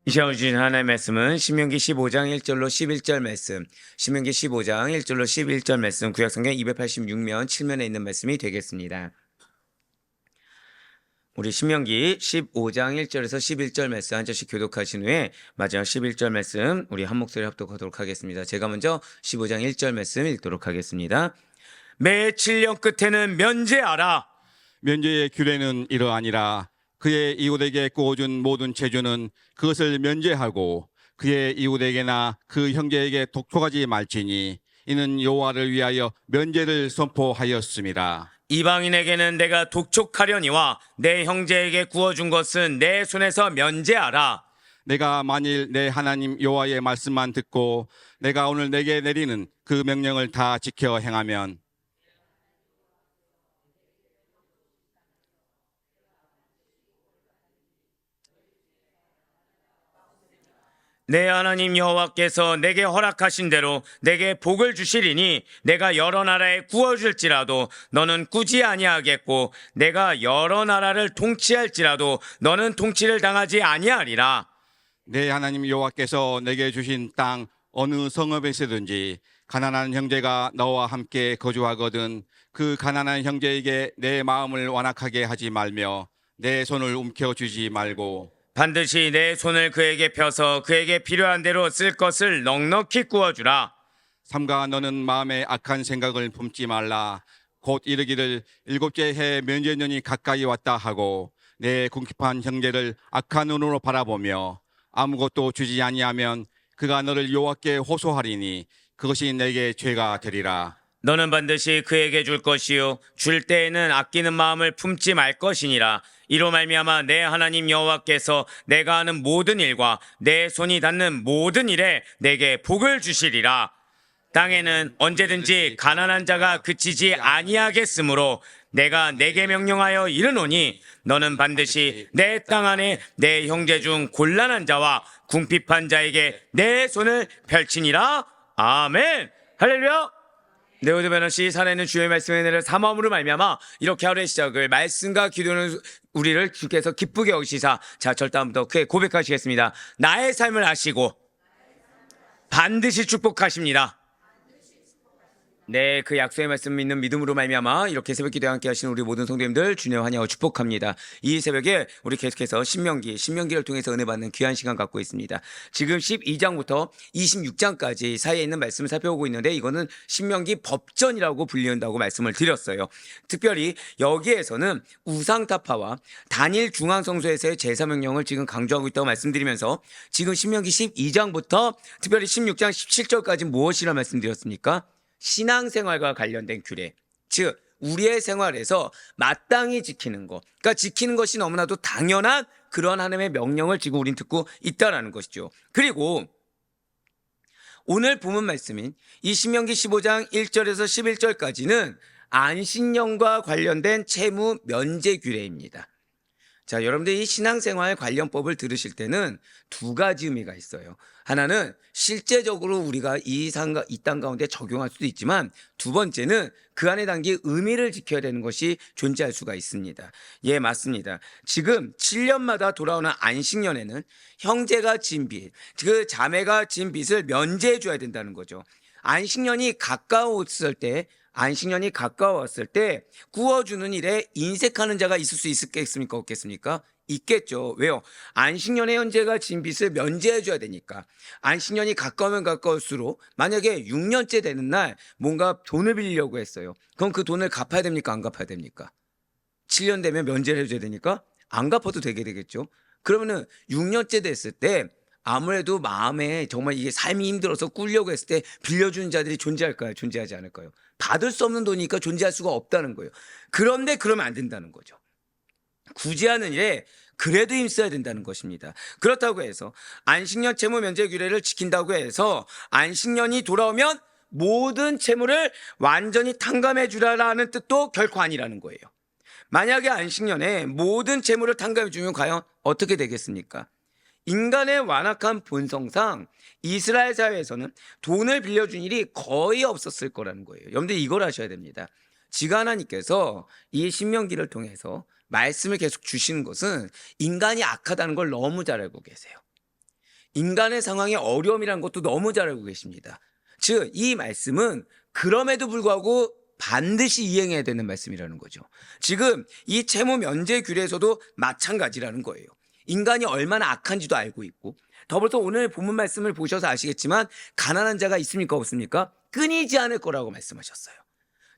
이 시간 주신 하나님의 말씀은 신명기 15장 1절로 11절 말씀, 신명기 15장 1절로 11절 말씀, 구약성경 286면 7면에 있는 말씀이 되겠습니다. 우리 신명기 15장 1절에서 11절 말씀 한 절씩 교독하신 후에 마지막 11절 말씀 우리 한 목소리 합독하도록 하겠습니다. 제가 먼저 15장 1절 말씀 읽도록 하겠습니다. 매 7년 끝에는 면제하라. 면제의 규례는 이러하니라. 그의 이웃에게 구워준 모든 제주는 그것을 면제하고 그의 이웃에게나 그 형제에게 독촉하지 말지니 이는 여호와를 위하여 면제를 선포하였습니다. 이방인에게는 내가 독촉하려니와 내 형제에게 구워준 것은 내 손에서 면제하라. 내가 만일 내 하나님 여호와의 말씀만 듣고 내가 오늘 내게 내리는 그 명령을 다 지켜 행하면 내 하나님 여호와께서 내게 허락하신 대로 내게 복을 주시리니 내가 여러 나라에 구워줄지라도 너는 꾸지 아니하겠고 내가 여러 나라를 통치할지라도 너는 통치를 당하지 아니하리라. 내 하나님 여호와께서 내게 주신 땅 어느 성읍에서든지 가난한 형제가 너와 함께 거주하거든 그 가난한 형제에게 내 마음을 완악하게 하지 말며 내 손을 움켜쥐지 말고 반드시 내 손을 그에게 펴서 그에게 필요한 대로 쓸 것을 넉넉히 구워주라. 삼가 너는 마음에 악한 생각을 품지 말라. 곧 이르기를 일곱째 해 면제년이 가까이 왔다 하고 내 궁핍한 형제를 악한 눈으로 바라보며 아무것도 주지 아니하면 그가 너를 여호와께 호소하리니 그것이 내게 죄가 되리라. 너는 반드시 그에게 줄 것이요 줄 때에는 아끼는 마음을 품지 말 것이니라. 이로 말미암아 내 하나님 여호와께서 내가 하는 모든 일과 내 손이 닿는 모든 일에 내게 복을 주시리라. 땅에는 언제든지 가난한 자가 그치지 아니하겠으므로 내가 내게 명령하여 이르노니 너는 반드시 내 땅 안에 내 형제 중 곤란한 자와 궁핍한 자에게 내 손을 펼치니라. 아멘. 할렐루야. 네오드 베너씨 살아있는 주의 말씀의 은혜를 사모함으로 말미암아 이렇게 하루의 시작을 말씀과 기도는 우리를 주께서 기쁘게 여기시사 자 절다음부터 크게 고백하시겠습니다. 나의 삶을 아시고 반드시 축복하십니다. 네, 그 약속의 말씀 믿는 믿음으로 말미암아 이렇게 새벽 기도에 함께 하시는 우리 모든 성도님들 주님 환영하고 축복합니다. 이 새벽에 우리 계속해서 신명기를 통해서 은혜 받는 귀한 시간 갖고 있습니다. 지금 12장부터 26장까지 사이에 있는 말씀을 살펴보고 있는데 이거는 신명기 법전이라고 불린다고 말씀을 드렸어요. 특별히 여기에서는 우상타파와 단일 중앙성소에서의 제사 명령을 지금 강조하고 있다고 말씀드리면서 지금 신명기 12장부터 특별히 16장 17절까지 무엇이라 말씀드렸습니까? 신앙생활과 관련된 규례, 즉 우리의 생활에서 마땅히 지키는 것, 그러니까 지키는 것이 너무나도 당연한 그런 하나님의 명령을 지금 우린 듣고 있다라는 것이죠. 그리고 오늘 본문 말씀인 이 신명기 15장 1절에서 11절까지는 안식년과 관련된 채무 면제 규례입니다. 자, 여러분들 이 신앙생활 관련법을 들으실 때는 두 가지 의미가 있어요. 하나는 실제적으로 우리가 이 땅 가운데 적용할 수도 있지만 두 번째는 그 안에 담긴 의미를 지켜야 되는 것이 존재할 수가 있습니다. 예, 맞습니다. 지금 7년마다 돌아오는 안식년에는 형제가 진 빚, 그 자매가 진 빚을 면제해 줘야 된다는 거죠. 안식년이 가까웠을 때 구워주는 일에 인색하는 자가 있을 수 있겠습니까? 없겠습니까? 있겠죠. 왜요? 안식년에 형제가 진 빚을 면제해 줘야 되니까. 안식년이 가까우면 가까울수록 만약에 6년째 되는 날 뭔가 돈을 빌리려고 했어요. 그럼 그 돈을 갚아야 됩니까? 안 갚아야 됩니까? 7년 되면 면제를 해줘야 되니까 안 갚아도 되게 되겠죠. 그러면은 6년째 됐을 때 아무래도 마음에 정말 이게 삶이 힘들어서 꾸려고 했을 때 빌려주는 자들이 존재할까요? 존재하지 않을까요? 받을 수 없는 돈이니까 존재할 수가 없다는 거예요. 그런데 그러면 안 된다는 거죠. 구제하는 일에 그래도 힘써야 된다는 것입니다. 그렇다고 해서 안식년 채무 면제 규례를 지킨다고 해서 안식년이 돌아오면 모든 채무를 완전히 탕감해 주라라는 뜻도 결코 아니라는 거예요. 만약에 안식년에 모든 채무를 탕감해 주면 과연 어떻게 되겠습니까? 인간의 완악한 본성상 이스라엘 사회에서는 돈을 빌려준 일이 거의 없었을 거라는 거예요. 여러분들 이걸 아셔야 됩니다. 지가 하나님께서 이 신명기를 통해서 말씀을 계속 주시는 것은 인간이 악하다는 걸 너무 잘 알고 계세요. 인간의 상황의 어려움이라는 것도 너무 잘 알고 계십니다. 즉, 이 말씀은 그럼에도 불구하고 반드시 이행해야 되는 말씀이라는 거죠. 지금 이 채무 면제 규례에서도 마찬가지라는 거예요. 인간이 얼마나 악한지도 알고 있고, 더불어서 오늘 본문 말씀을 보셔서 아시겠지만 가난한 자가 있습니까 없습니까? 끊이지 않을 거라고 말씀하셨어요.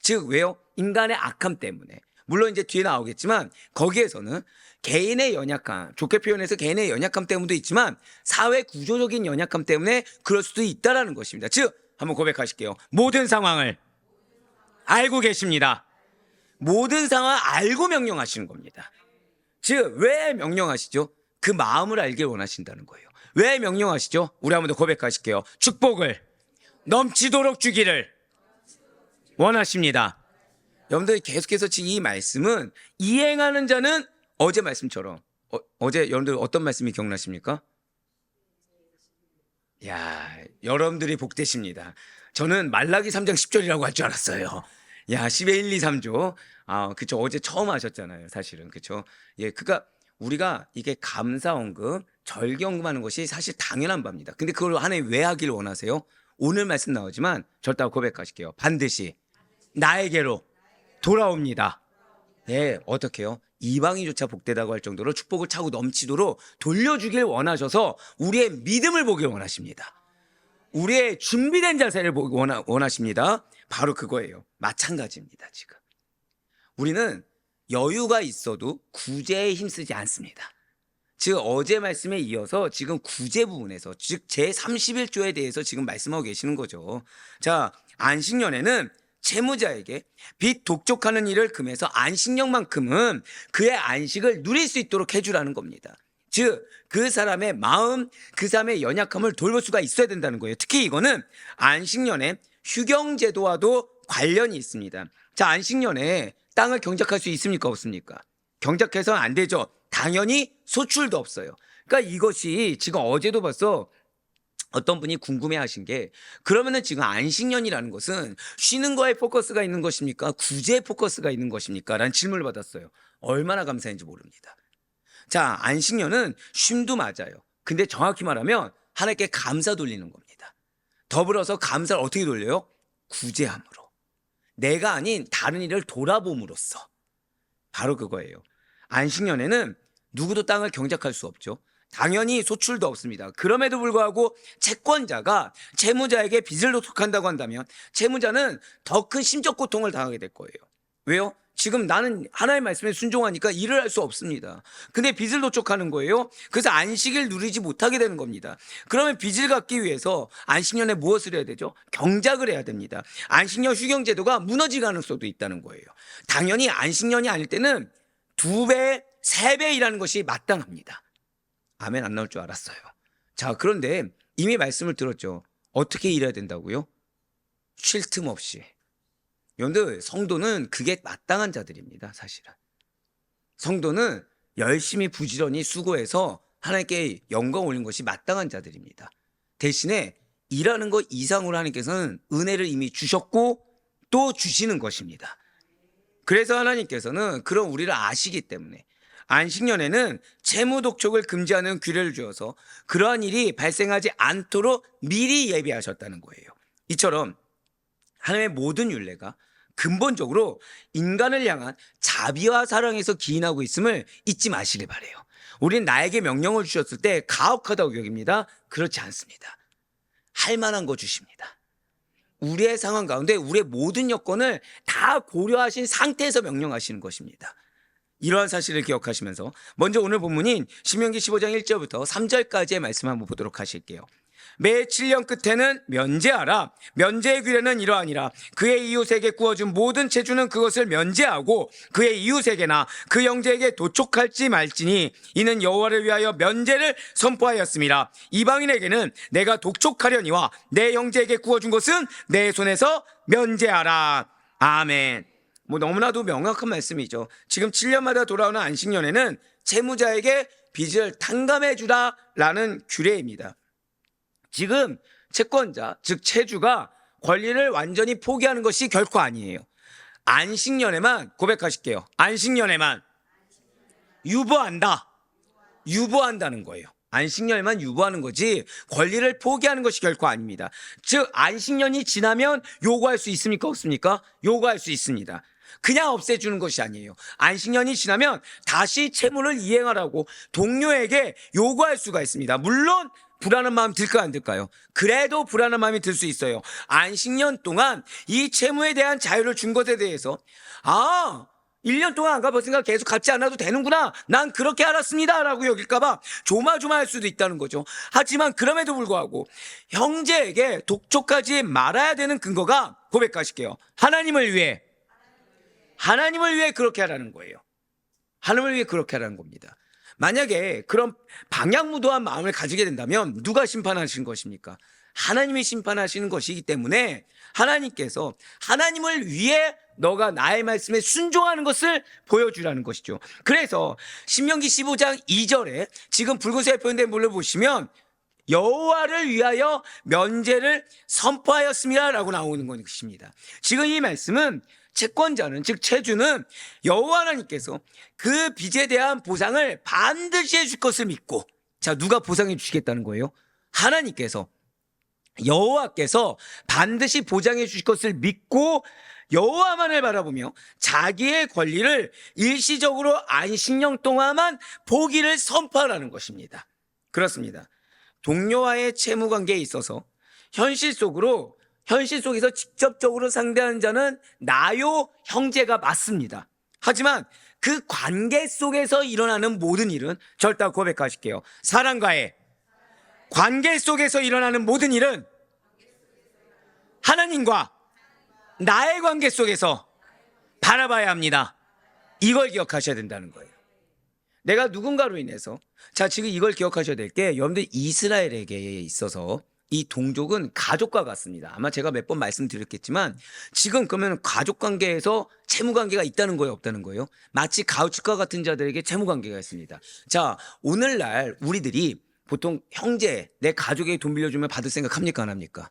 즉 왜요? 인간의 악함 때문에. 물론 이제 뒤에 나오겠지만 거기에서는 개인의 연약함, 좋게 표현해서 개인의 연약함 때문도 있지만 사회 구조적인 연약함 때문에 그럴 수도 있다라는 것입니다. 즉 한번 고백하실게요. 모든 상황을 알고 계십니다. 모든 상황을 알고 명령하시는 겁니다. 즉 왜 명령하시죠? 그 마음을 알길 원하신다는 거예요. 왜 명령하시죠? 우리 한번 더 고백하실게요. 축복을 넘치도록 주기를 원하십니다. 여러분들 계속해서 지금 이 말씀은 이행하는 자는 어제 말씀처럼 어제 여러분들 어떤 말씀이 기억나십니까? 야, 여러분들이 복되십니다. 저는 말라기 3장 10절이라고 할 줄 알았어요. 야, 10의 1, 2, 3조. 아, 그쵸. 어제 처음 하셨잖아요. 사실은. 그쵸. 예, 그러니까 우리가 이게 감사언금, 절경금하는 것이 사실 당연한 바입니다. 근데 그걸 하나님 왜 하기를 원하세요? 오늘 말씀 나오지만 절대 고백하실게요. 반드시 나에게로 돌아옵니다. 예, 어떻게요? 이방인조차 복되다고 할 정도로 축복을 차고 넘치도록 돌려주길 원하셔서 우리의 믿음을 보길 원하십니다. 우리의 준비된 자세를 보기 원하십니다. 바로 그거예요. 마찬가지입니다. 지금 우리는 여유가 있어도 구제에 힘쓰지 않습니다. 즉 어제 말씀에 이어서 지금 구제 부분에서 즉 제31조에 대해서 지금 말씀하고 계시는 거죠. 자, 안식년에는 채무자에게 빚 독촉하는 일을 금해서 안식년만큼은 그의 안식을 누릴 수 있도록 해주라는 겁니다. 즉 그 사람의 마음, 그 사람의 연약함을 돌볼 수가 있어야 된다는 거예요. 특히 이거는 안식년에 휴경제도와도 관련이 있습니다. 자, 안식년에 땅을 경작할 수 있습니까 없습니까? 경작해서는 안 되죠. 당연히 소출도 없어요. 그러니까 이것이 지금 어제도 벌써 어떤 분이 궁금해하신 게 그러면은 지금 안식년이라는 것은 쉬는 거에 포커스가 있는 것입니까? 구제에 포커스가 있는 것입니까? 라는 질문을 받았어요. 얼마나 감사한지 모릅니다. 자, 안식년은 쉼도 맞아요. 근데 정확히 말하면 하나님께 감사 돌리는 겁니다. 더불어서 감사를 어떻게 돌려요? 구제함으로. 내가 아닌 다른 일을 돌아봄으로써. 바로 그거예요. 안식년에는 누구도 땅을 경작할 수 없죠. 당연히 소출도 없습니다. 그럼에도 불구하고 채권자가 채무자에게 빚을 도촉한다고 한다면 채무자는 더 큰 심적 고통을 당하게 될 거예요. 왜요? 지금 나는 하나님의 말씀에 순종하니까 일을 할 수 없습니다. 근데 빚을 도촉하는 거예요. 그래서 안식을 누리지 못하게 되는 겁니다. 그러면 빚을 갚기 위해서 안식년에 무엇을 해야 되죠? 경작을 해야 됩니다. 안식년 휴경제도가 무너질 가능성도 있다는 거예요. 당연히 안식년이 아닐 때는 2배, 3배 일하는 것이 마땅합니다. 아멘 안 나올 줄 알았어요. 자, 그런데 이미 말씀을 들었죠. 어떻게 일해야 된다고요? 쉴 틈 없이. 여러분들 성도는 그게 마땅한 자들입니다. 사실은 성도는 열심히 부지런히 수고해서 하나님께 영광 올린 것이 마땅한 자들입니다. 대신에 일하는 것 이상으로 하나님께서는 은혜를 이미 주셨고 또 주시는 것입니다. 그래서 하나님께서는 그런 우리를 아시기 때문에 안식년에는 채무 독촉을 금지하는 규례를 주어서 그러한 일이 발생하지 않도록 미리 예비하셨다는 거예요. 이처럼 하나님의 모든 율례가 근본적으로 인간을 향한 자비와 사랑에서 기인하고 있음을 잊지 마시길 바래요. 우리는 나에게 명령을 주셨을 때 가혹하다고 여깁니다. 그렇지 않습니다. 할 만한 거 주십니다. 우리의 상황 가운데 우리의 모든 여건을 다 고려하신 상태에서 명령하시는 것입니다. 이러한 사실을 기억하시면서 먼저 오늘 본문인 신명기 15장 1절부터 3절까지의 말씀 한번 보도록 하실게요. 매 7년 끝에는 면제하라. 면제의 규례는 이러하니라. 그의 이웃에게 구워준 모든 채주는 그것을 면제하고 그의 이웃에게나 그 형제에게 도촉할지 말지니 이는 여호와를 위하여 면제를 선포하였음이라. 이방인에게는 내가 독촉하려니와 내 형제에게 구워준 것은 내 손에서 면제하라. 아멘. 너무나도 명확한 말씀이죠. 지금 7년마다 돌아오는 안식년에는 채무자에게 빚을 탕감해 주라라는 규례입니다. 지금 채권자, 즉 채주가 권리를 완전히 포기하는 것이 결코 아니에요. 안식년에만 고백하실게요. 안식년에만 유보한다. 유보한다는 거예요. 안식년만 유보하는 거지 권리를 포기하는 것이 결코 아닙니다. 즉 안식년이 지나면 요구할 수 있습니까? 없습니까? 요구할 수 있습니다. 그냥 없애주는 것이 아니에요. 안식년이 지나면 다시 채무를 이행하라고 동료에게 요구할 수가 있습니다. 물론 불안한 마음 들까요, 안 들까요? 그래도 불안한 마음이 들 수 있어요. 안식년 동안 이 채무에 대한 자유를 준 것에 대해서 1년 동안 안 갚았으니까 계속 갚지 않아도 되는구나. 난 그렇게 알았습니다. 라고 여길까봐 조마조마할 수도 있다는 거죠. 하지만 그럼에도 불구하고 형제에게 독촉하지 말아야 되는 근거가 고백하실게요. 하나님을 위해 그렇게 하라는 거예요. 하나님을 위해 그렇게 하라는 겁니다. 만약에 그런 방향무도한 마음을 가지게 된다면 누가 심판하시는 것입니까? 하나님이 심판하시는 것이기 때문에 하나님께서 하나님을 위해 너가 나의 말씀에 순종하는 것을 보여주라는 것이죠. 그래서 신명기 15장 2절에 지금 붉은색에 표현된 물을 보시면 여호와를 위하여 면제를 선포하였습니다 라고 나오는 것입니다. 지금 이 말씀은 채권자는 즉 채주는 여호와 하나님께서 그 빚에 대한 보상을 반드시 해줄 것을 믿고, 자, 누가 보상해 주시겠다는 거예요? 하나님께서, 여호와께서 반드시 보장해 주실 것을 믿고 여호와만을 바라보며 자기의 권리를 일시적으로 안식년 동안만 포기를 선포하라는 것입니다. 그렇습니다. 동료와의 채무 관계에 있어서 현실 속에서 직접적으로 상대하는 자는 나요 형제가 맞습니다. 하지만 그 관계 속에서 일어나는 모든 일은 절대 고백하실게요. 사람과의 관계 속에서 일어나는 모든 일은 하나님과 나의 관계 속에서 바라봐야 합니다. 이걸 기억하셔야 된다는 거예요. 내가 누군가로 인해서, 자, 지금 이걸 기억하셔야 될 게, 여러분들 이스라엘에게 있어서 이 동족은 가족과 같습니다. 아마 제가 몇 번 말씀드렸겠지만 지금 그러면 가족 관계에서 채무 관계가 있다는 거예요, 없다는 거예요? 마치 가우치과 같은 자들에게 채무 관계가 있습니다. 자, 오늘날 우리들이 보통 형제, 내 가족에게 돈 빌려주면 받을 생각 합니까, 안 합니까?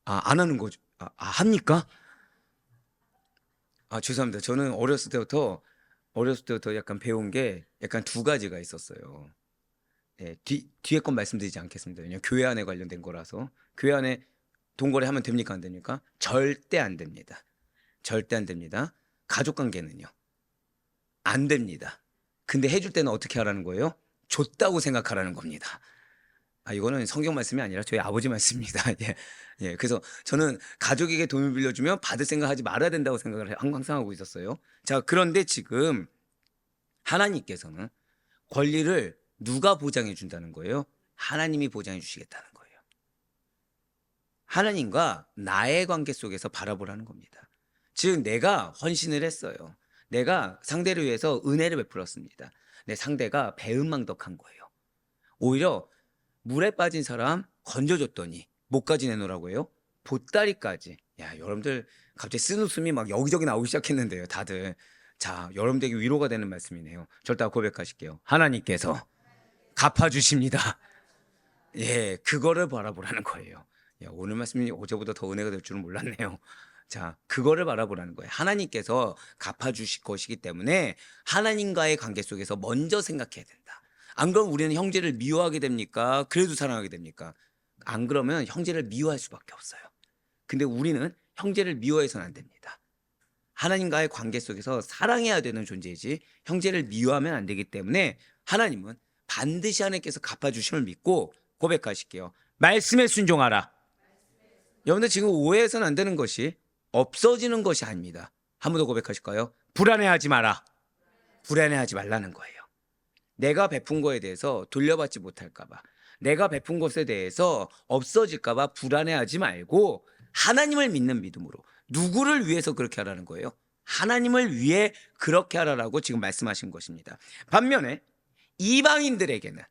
안 하는 거죠. 합니까? 죄송합니다. 저는 어렸을 때부터 약간 배운 게 약간 두 가지가 있었어요. 예, 뒤에 건 말씀드리지 않겠습니다. 왜냐하면 교회 안에 관련된 거라서. 교회 안에 동거래 하면 됩니까, 안 됩니까? 절대 안 됩니다. 절대 안 됩니다. 가족 관계는요, 안 됩니다. 근데 해줄 때는 어떻게 하라는 거예요? 줬다고 생각하라는 겁니다. 이거는 성경 말씀이 아니라 저희 아버지 말씀입니다. 예. 그래서 저는 가족에게 돈을 빌려주면 받을 생각하지 말아야 된다고 생각을 항상 하고 있었어요. 자, 그런데 지금 하나님께서는 권리를 누가 보장해 준다는 거예요? 하나님이 보장해 주시겠다는 거예요. 하나님과 나의 관계 속에서 바라보라는 겁니다. 즉 내가 헌신을 했어요. 내가 상대를 위해서 은혜를 베풀었습니다. 내 상대가 배은망덕한 거예요. 오히려 물에 빠진 사람 건져줬더니 목까지 내놓으라고 해요? 보따리까지. 야, 여러분들 갑자기 쓴웃음이 막 여기저기 나오기 시작했는데요, 다들. 자, 여러분들에게 위로가 되는 말씀이네요. 절대 고백하실게요. 하나님께서 갚아주십니다. 예, 그거를 바라보라는 거예요. 야, 오늘 말씀이 어제보다 더 은혜가 될 줄은 몰랐네요. 자, 그거를 바라보라는 거예요. 하나님께서 갚아주실 것이기 때문에 하나님과의 관계 속에서 먼저 생각해야 된다. 안 그러면 우리는 형제를 미워하게 됩니까? 그래도 사랑하게 됩니까? 안 그러면 형제를 미워할 수밖에 없어요. 근데 우리는 형제를 미워해서는 안 됩니다. 하나님과의 관계 속에서 사랑해야 되는 존재이지 형제를 미워하면 안 되기 때문에 하나님은 반드시 하나님께서 갚아주심을 믿고 고백하실게요. 말씀에 순종하라. 여러분들 지금 오해해서는 안 되는 것이 없어지는 것이 아닙니다. 한 번 더 고백하실까요? 불안해하지 마라. 불안해하지 말라는 거예요. 내가 베푼 거에 대해서 돌려받지 못할까 봐, 내가 베푼 것에 대해서 없어질까 봐 불안해하지 말고 하나님을 믿는 믿음으로. 누구를 위해서 그렇게 하라는 거예요? 하나님을 위해 그렇게 하라라고 지금 말씀하신 것입니다. 반면에 이방인들에게는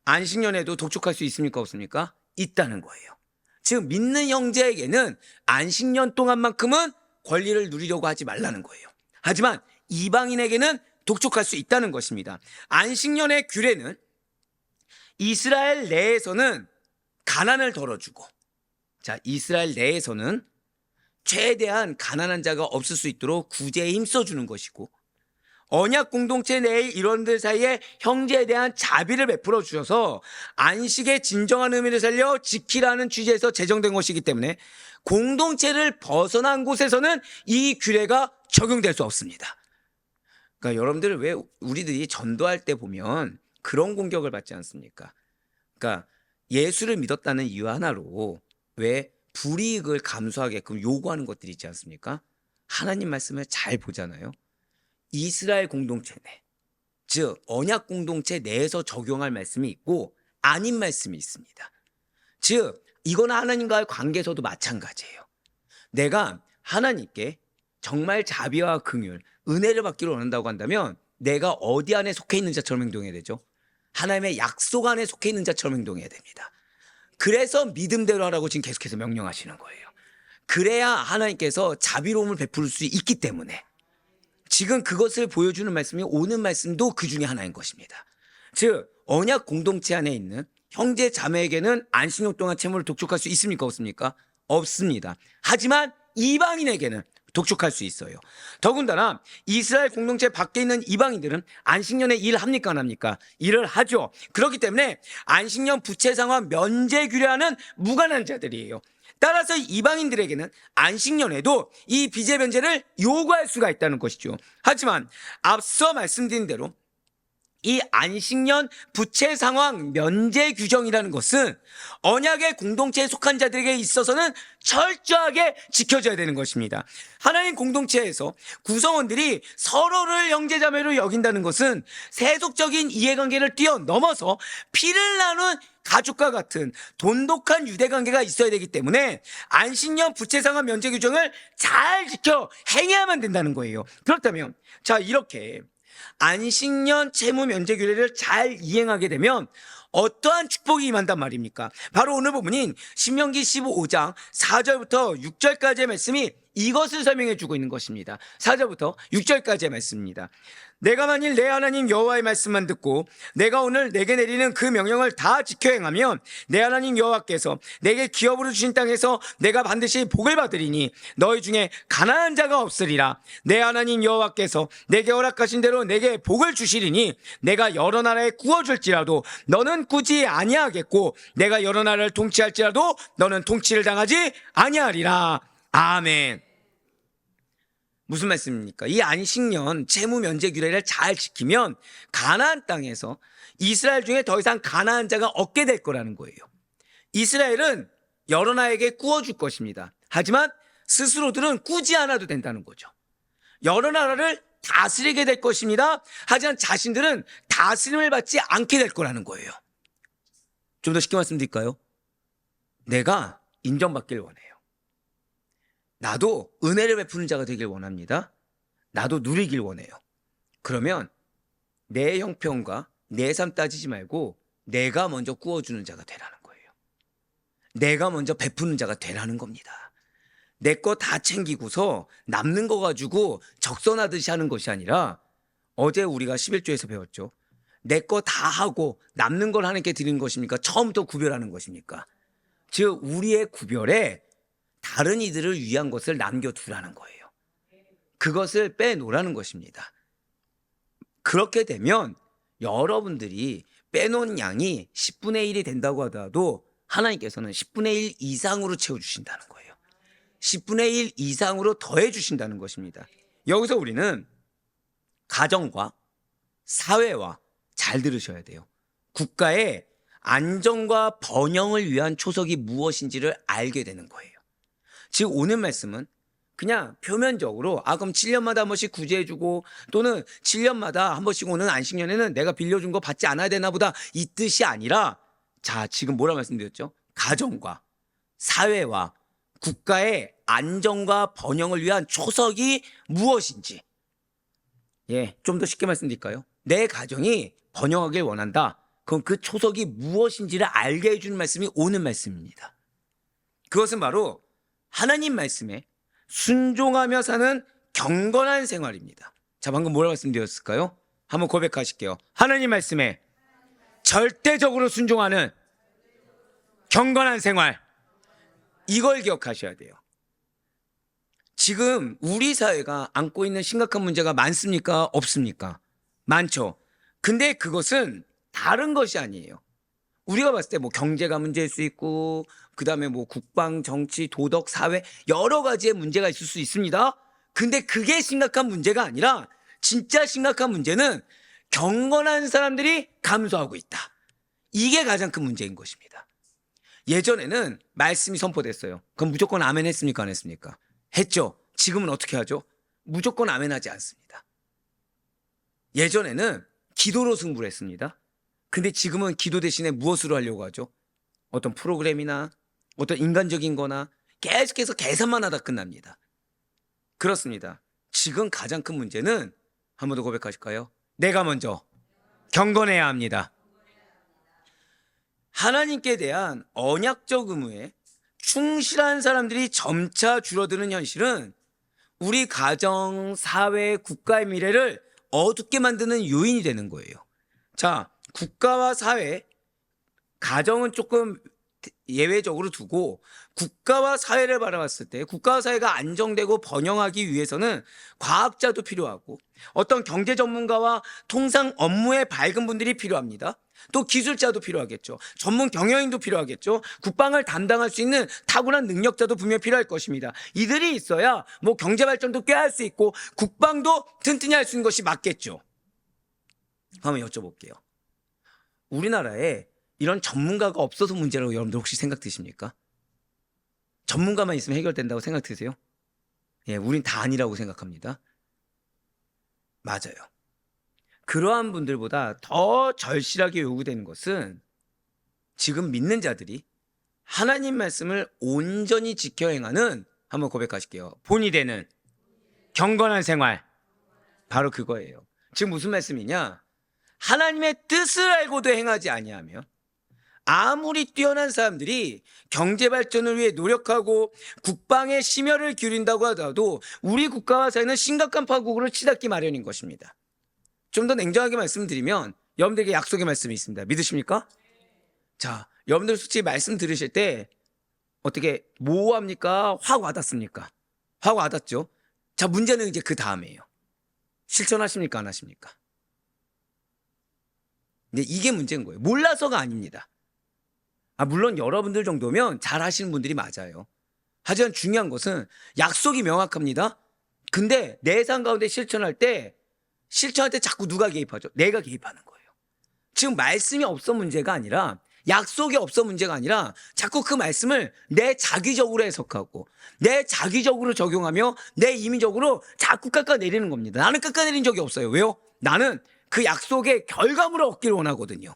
안식년에도 독촉할 수 있습니까, 없습니까? 있다는 거예요. 즉 믿는 형제에게는 안식년 동안만큼은 권리를 누리려고 하지 말라는 거예요. 하지만 이방인에게는 독촉할 수 있다는 것입니다. 안식년의 규례는 이스라엘 내에서는 가난을 덜어주고, 자, 이스라엘 내에서는 최대한 가난한 자가 없을 수 있도록 구제에 힘써주는 것이고, 언약 공동체 내의 일원들 사이에 형제에 대한 자비를 베풀어 주셔서 안식의 진정한 의미를 살려 지키라는 취지에서 제정된 것이기 때문에 공동체를 벗어난 곳에서는 이 규례가 적용될 수 없습니다. 그러니까 여러분들 왜 우리들이 전도할 때 보면 그런 공격을 받지 않습니까? 그러니까 예수를 믿었다는 이유 하나로 왜 불이익을 감수하게끔 요구하는 것들이 있지 않습니까? 하나님 말씀을 잘 보잖아요. 이스라엘 공동체 내, 즉 언약 공동체 내에서 적용할 말씀이 있고 아닌 말씀이 있습니다. 즉 이거는 하나님과의 관계에서도 마찬가지예요. 내가 하나님께 정말 자비와 긍휼, 은혜를 받기를 원한다고 한다면 내가 어디 안에 속해 있는 자처럼 행동해야 되죠? 하나님의 약속 안에 속해 있는 자처럼 행동해야 됩니다. 그래서 믿음대로 하라고 지금 계속해서 명령하시는 거예요. 그래야 하나님께서 자비로움을 베풀 수 있기 때문에 지금 그것을 보여주는 말씀이 오는 말씀도 그 중에 하나인 것입니다. 즉 언약 공동체 안에 있는 형제 자매에게는 안식년 동안 채무를 독촉할 수 있습니까? 없습니까? 없습니다. 하지만 이방인에게는 독촉할 수 있어요. 더군다나 이스라엘 공동체 밖에 있는 이방인들은 안식년에 일합니까? 안 합니까? 일을 하죠. 그렇기 때문에 안식년 부채상환 면제 규례와는 무관한 자들이에요. 따라서 이방인들에게는 안식년에도 이 비제 면제를 요구할 수가 있다는 것이죠. 하지만 앞서 말씀드린 대로 이 안식년 부채 상황 면제 규정이라는 것은 언약의 공동체에 속한 자들에게 있어서는 철저하게 지켜져야 되는 것입니다. 하나님 공동체에서 구성원들이 서로를 형제자매로 여긴다는 것은 세속적인 이해관계를 뛰어넘어서 피를 나눈 가족과 같은 돈독한 유대관계가 있어야 되기 때문에 안식년 부채상환 면제 규정을 잘 지켜 행해야만 된다는 거예요. 그렇다면 자 이렇게 안식년 채무 면제 규례를 잘 이행하게 되면 어떠한 축복이 임한단 말입니까? 바로 오늘 본문인 신명기 15장 4절부터 6절까지의 말씀이 이것을 설명해 주고 있는 것입니다. 4절부터 6절까지의 말씀입니다. 내가 만일 내 하나님 여호와의 말씀만 듣고 내가 오늘 내게 내리는 그 명령을 다 지켜 행하면 내 하나님 여호와께서 내게 기업으로 주신 땅에서 내가 반드시 복을 받으리니 너희 중에 가난한 자가 없으리라. 내 하나님 여호와께서 내게 허락하신 대로 내게 복을 주시리니 내가 여러 나라에 구워줄지라도 너는 꾸지 아니하겠고 내가 여러 나라를 통치할지라도 너는 통치를 당하지 아니하리라. 아멘. 무슨 말씀입니까? 이 안식년 채무 면제 규례를 잘 지키면 가나안 땅에서 이스라엘 중에 더 이상 가난한 자가 없게 될 거라는 거예요. 이스라엘은 여러 나라에게 구워줄 것입니다. 하지만 스스로들은 꾸지 않아도 된다는 거죠. 여러 나라를 다스리게 될 것입니다. 하지만 자신들은 다스림을 받지 않게 될 거라는 거예요. 좀 더 쉽게 말씀드릴까요? 내가 인정받길 원해요. 나도 은혜를 베푸는 자가 되길 원합니다. 나도 누리길 원해요. 그러면 내 형편과 내 삶 따지지 말고 내가 먼저 구워주는 자가 되라는 거예요. 내가 먼저 베푸는 자가 되라는 겁니다. 내 거 다 챙기고서 남는 거 가지고 적선하듯이 하는 것이 아니라 어제 우리가 11조에서 배웠죠. 내 거 다 하고 남는 걸 하나님께 드리는 것입니까? 처음부터 구별하는 것입니까? 즉 우리의 구별에 다른 이들을 위한 것을 남겨두라는 거예요. 그것을 빼놓으라는 것입니다. 그렇게 되면 여러분들이 빼놓은 양이 10분의 1이 된다고 하더라도 하나님께서는 10분의 1 이상으로 채워주신다는 거예요. 10분의 1 이상으로 더해주신다는 것입니다. 여기서 우리는 가정과 사회와 잘 들으셔야 돼요. 국가의 안정과 번영을 위한 초석이 무엇인지를 알게 되는 거예요. 즉 오늘 말씀은 그냥 표면적으로 그럼 7년마다 한 번씩 구제해주고 또는 7년마다 한 번씩 오는 안식년에는 내가 빌려준 거 받지 않아야 되나 보다 이 뜻이 아니라 자 지금 뭐라 말씀드렸죠? 가정과 사회와 국가의 안정과 번영을 위한 초석이 무엇인지 좀 더 쉽게 말씀드릴까요? 내 가정이 번영하길 원한다. 그럼 그 초석이 무엇인지를 알게 해주는 말씀이 오는 말씀입니다. 그것은 바로 하나님 말씀에 순종하며 사는 경건한 생활입니다. 자, 방금 뭐라고 말씀드렸을까요? 한번 고백하실게요. 하나님 말씀에 절대적으로 순종하는 경건한 생활. 이걸 기억하셔야 돼요. 지금 우리 사회가 안고 있는 심각한 문제가 많습니까? 없습니까? 많죠. 근데 그것은 다른 것이 아니에요. 우리가 봤을 때 뭐 경제가 문제일 수 있고, 그 다음에 뭐 국방, 정치, 도덕, 사회, 여러 가지의 문제가 있을 수 있습니다. 근데 그게 심각한 문제가 아니라, 진짜 심각한 문제는 경건한 사람들이 감소하고 있다. 이게 가장 큰 문제인 것입니다. 예전에는 말씀이 선포됐어요. 그럼 무조건 아멘 했습니까? 안 했습니까? 했죠. 지금은 어떻게 하죠? 무조건 아멘 하지 않습니다. 예전에는 기도로 승부를 했습니다. 근데 지금은 기도 대신에 무엇으로 하려고 하죠? 어떤 프로그램이나 어떤 인간적인 거나 계속해서 계산만 하다 끝납니다. 그렇습니다. 지금 가장 큰 문제는 한 번 더 고백하실까요? 내가 먼저 경건해야 합니다. 하나님께 대한 언약적 의무에 충실한 사람들이 점차 줄어드는 현실은 우리 가정, 사회, 국가의 미래를 어둡게 만드는 요인이 되는 거예요. 자, 국가와 사회, 가정은 조금 예외적으로 두고 국가와 사회를 바라봤을 때 국가와 사회가 안정되고 번영하기 위해서는 과학자도 필요하고 어떤 경제 전문가와 통상 업무에 밝은 분들이 필요합니다. 또 기술자도 필요하겠죠. 전문 경영인도 필요하겠죠. 국방을 담당할 수 있는 탁월한 능력자도 분명히 필요할 것입니다. 이들이 있어야 뭐 경제 발전도 꾀할 수 있고 국방도 튼튼히 할 수 있는 것이 맞겠죠. 한번 여쭤볼게요. 우리나라에 이런 전문가가 없어서 문제라고 여러분들 혹시 생각 드십니까? 전문가만 있으면 해결된다고 생각 드세요? 예, 우린 다 아니라고 생각합니다. 맞아요. 그러한 분들보다 더 절실하게 요구되는 것은 지금 믿는 자들이 하나님 말씀을 온전히 지켜 행하는, 한번 고백하실게요. 본이 되는 경건한 생활. 바로 그거예요. 지금 무슨 말씀이냐? 하나님의 뜻을 알고도 행하지 아니하며 아무리 뛰어난 사람들이 경제 발전을 위해 노력하고 국방에 심혈을 기울인다고 하더라도 우리 국가와 사회는 심각한 파국으로 치닫기 마련인 것입니다. 좀 더 냉정하게 말씀드리면 여러분들에게 약속의 말씀이 있습니다. 믿으십니까? 자, 여러분들 솔직히 말씀 들으실 때 어떻게 모호합니까? 확 와닿습니까? 확 와닿죠? 자, 문제는 이제 그 다음이에요. 실천하십니까? 안 하십니까? 근데 이게 문제인 거예요. 몰라서가 아닙니다. 물론 여러분들 정도면 잘 하시는 분들이 맞아요. 하지만 중요한 것은 약속이 명확합니다. 근데 내 삶 가운데 실천할 때 자꾸 누가 개입하죠? 내가 개입하는 거예요. 지금 말씀이 없어 문제가 아니라, 약속이 없어 문제가 아니라 자꾸 그 말씀을 내 자기적으로 해석하고 내 자기적으로 적용하며 내 임의적으로 자꾸 깎아내리는 겁니다. 나는 깎아내린 적이 없어요. 왜요? 나는 그 약속의 결과물을 얻기를 원하거든요.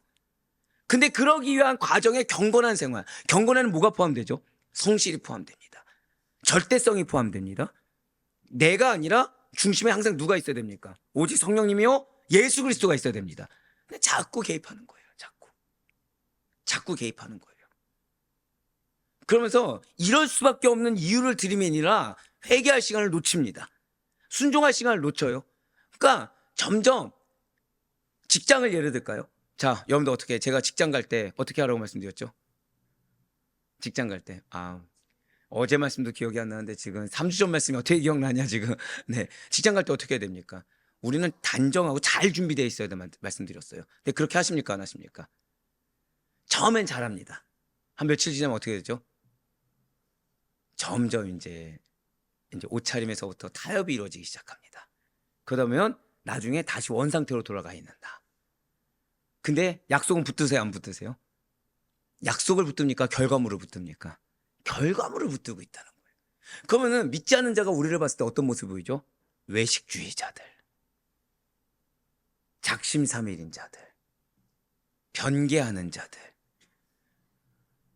근데 그러기 위한 과정에 경건한 생활, 경건에는 뭐가 포함되죠? 성실이 포함됩니다. 절대성이 포함됩니다. 내가 아니라 중심에 항상 누가 있어야 됩니까? 오직 성령님이요 예수 그리스도가 있어야 됩니다. 근데 자꾸 개입하는 거예요. 자꾸 개입하는 거예요. 그러면서 이럴 수밖에 없는 이유를 들이면이라 회개할 시간을 놓칩니다. 순종할 시간을 놓쳐요. 그러니까 점점, 직장을 예를 들까요? 자, 여러분들 어떻게, 제가 직장 갈 때 어떻게 하라고 말씀드렸죠? 직장 갈 때, 어제 말씀도 기억이 안 나는데 지금 3주 전 말씀이 어떻게 기억나냐 지금. 네, 직장 갈 때 어떻게 해야 됩니까? 우리는 단정하고 잘 준비되어 있어야 돼 말씀드렸어요. 근데 그렇게 하십니까? 안 하십니까? 처음엔 잘합니다. 한 며칠 지나면 어떻게 되죠? 점점 이제 옷차림에서부터 타협이 이루어지기 시작합니다. 그러다 보면 나중에 다시 원상태로 돌아가 있는다. 근데 약속은 붙드세요, 안 붙드세요? 약속을 붙듭니까? 결과물을 붙듭니까? 결과물을 붙들고 있다는 거예요. 그러면은 믿지 않는 자가 우리를 봤을 때 어떤 모습이 보이죠? 외식주의자들, 작심삼일인 자들, 변개하는 자들.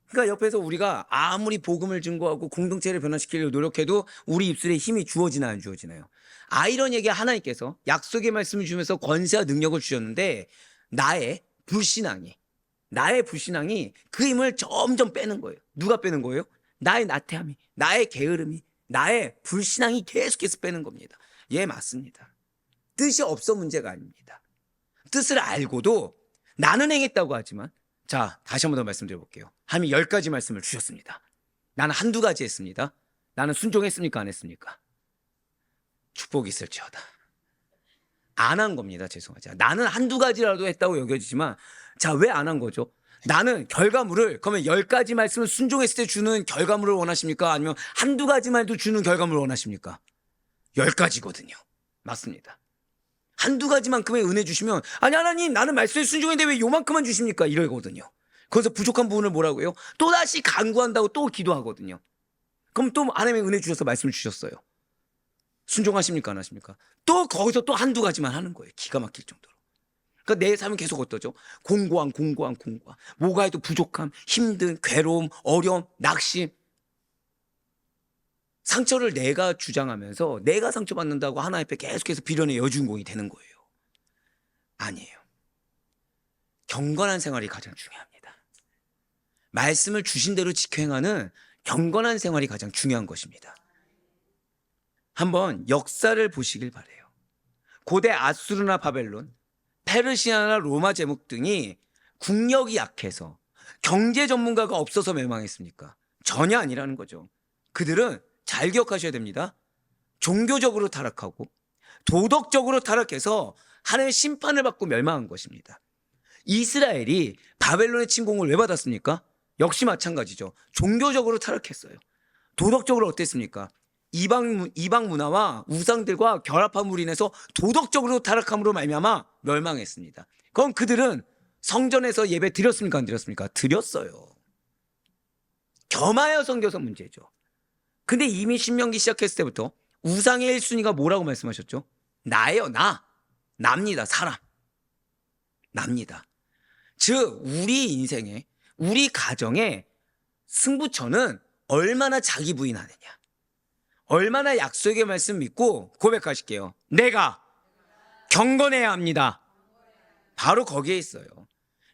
그러니까 옆에서 우리가 아무리 복음을 증거하고 공동체를 변화시키려고 노력해도 우리 입술에 힘이 주어지나 안 주어지나요? 아이러니하게 하나님께서 약속의 말씀을 주면서 권세와 능력을 주셨는데 나의 불신앙이 그 힘을 점점 빼는 거예요. 누가 빼는 거예요? 나의 나태함이, 나의 게으름이, 나의 불신앙이 계속해서 빼는 겁니다. 예, 맞습니다. 뜻이 없어 문제가 아닙니다. 뜻을 알고도 나는 행했다고 하지만, 자, 다시 한 번 더 말씀드려볼게요. 하나님이 10가지 말씀을 주셨습니다. 나는 한두 가지 했습니다. 나는 순종했습니까? 안 했습니까? 축복이 있을지어다. 안 한 겁니다. 죄송하지. 나는 한두 가지라도 했다고 여겨지지만, 자, 왜 안 한 거죠? 나는 결과물을, 그러면 10가지 말씀을 순종했을 때 주는 결과물을 원하십니까? 아니면 한두 가지만 해도 주는 결과물을 원하십니까? 10가지거든요. 맞습니다. 한두 가지만큼의 은혜 주시면, 아니 하나님 나는 말씀에 순종했는데 왜 요만큼만 주십니까? 이러거든요. 거기서 부족한 부분을 뭐라고 해요? 또다시 간구한다고 또 기도하거든요. 그럼 또 하나님의 은혜 주셔서 말씀을 주셨어요. 순종하십니까? 안 하십니까? 또 거기서 또 한두 가지만 하는 거예요. 기가 막힐 정도로. 그러니까 내 삶은 계속 어떠죠? 공고함. 뭐가 해도 부족함, 힘든, 괴로움, 어려움, 낙심. 상처를 내가 주장하면서 내가 상처받는다고 하나님 앞에 계속해서 비련의 여주인공이 되는 거예요. 아니에요. 경건한 생활이 가장 중요합니다. 말씀을 주신 대로 지켜 행하는 경건한 생활이 가장 중요한 것입니다. 한번 역사를 보시길 바래요. 고대 아수르나 바벨론, 페르시아나 로마 제국 등이 국력이 약해서 경제 전문가가 없어서 멸망했습니까? 전혀 아니라는 거죠. 그들은 잘 기억하셔야 됩니다. 종교적으로 타락하고 도덕적으로 타락해서 하나님의 심판을 받고 멸망한 것입니다. 이스라엘이 바벨론의 침공을 왜 받았습니까? 역시 마찬가지죠. 종교적으로 타락했어요. 도덕적으로 어땠습니까? 이방 문화와 우상들과 결합함으로 인해서 도덕적으로 타락함으로 말미암아 멸망했습니다. 그럼 그들은 성전에서 예배 드렸습니까? 안 드렸습니까? 드렸어요. 겸하여 섬겨서 문제죠. 근데 이미 신명기 시작했을 때부터 우상의 1순위가 뭐라고 말씀하셨죠? 나예요. 납니다. 사람. 납니다. 즉 우리 인생에, 우리 가정에 승부처는 얼마나 자기 부인하느냐, 얼마나 약속의 말씀 믿고 고백하실게요. 내가 경건해야 합니다. 바로 거기에 있어요.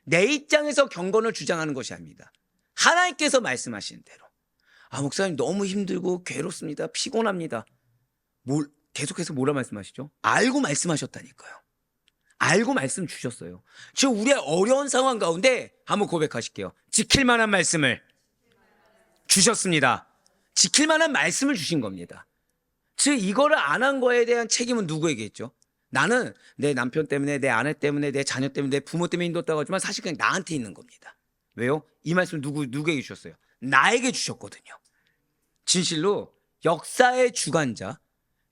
내 입장에서 경건을 주장하는 것이 아닙니다. 하나님께서 말씀하시는 대로. 목사님 너무 힘들고 괴롭습니다. 피곤합니다. 계속해서 뭐라 말씀하시죠? 알고 말씀하셨다니까요. 알고 말씀 주셨어요. 즉 우리의 어려운 상황 가운데 한번 고백하실게요. 지킬 만한 말씀을 주셨습니다. 지킬 만한 말씀을 주신 겁니다. 즉 이거를 안 한 거에 대한 책임은 누구에게 있죠? 나는 내 남편 때문에, 내 아내 때문에, 내 자녀 때문에, 내 부모 때문에 힘들었다고 하지만 사실 그냥 나한테 있는 겁니다. 왜요? 이 말씀 누구에게 주셨어요? 나에게 주셨거든요. 진실로 역사의 주관자,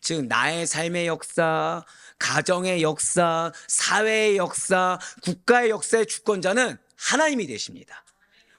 즉 나의 삶의 역사, 가정의 역사, 사회의 역사, 국가의 역사의 주권자는 하나님이 되십니다.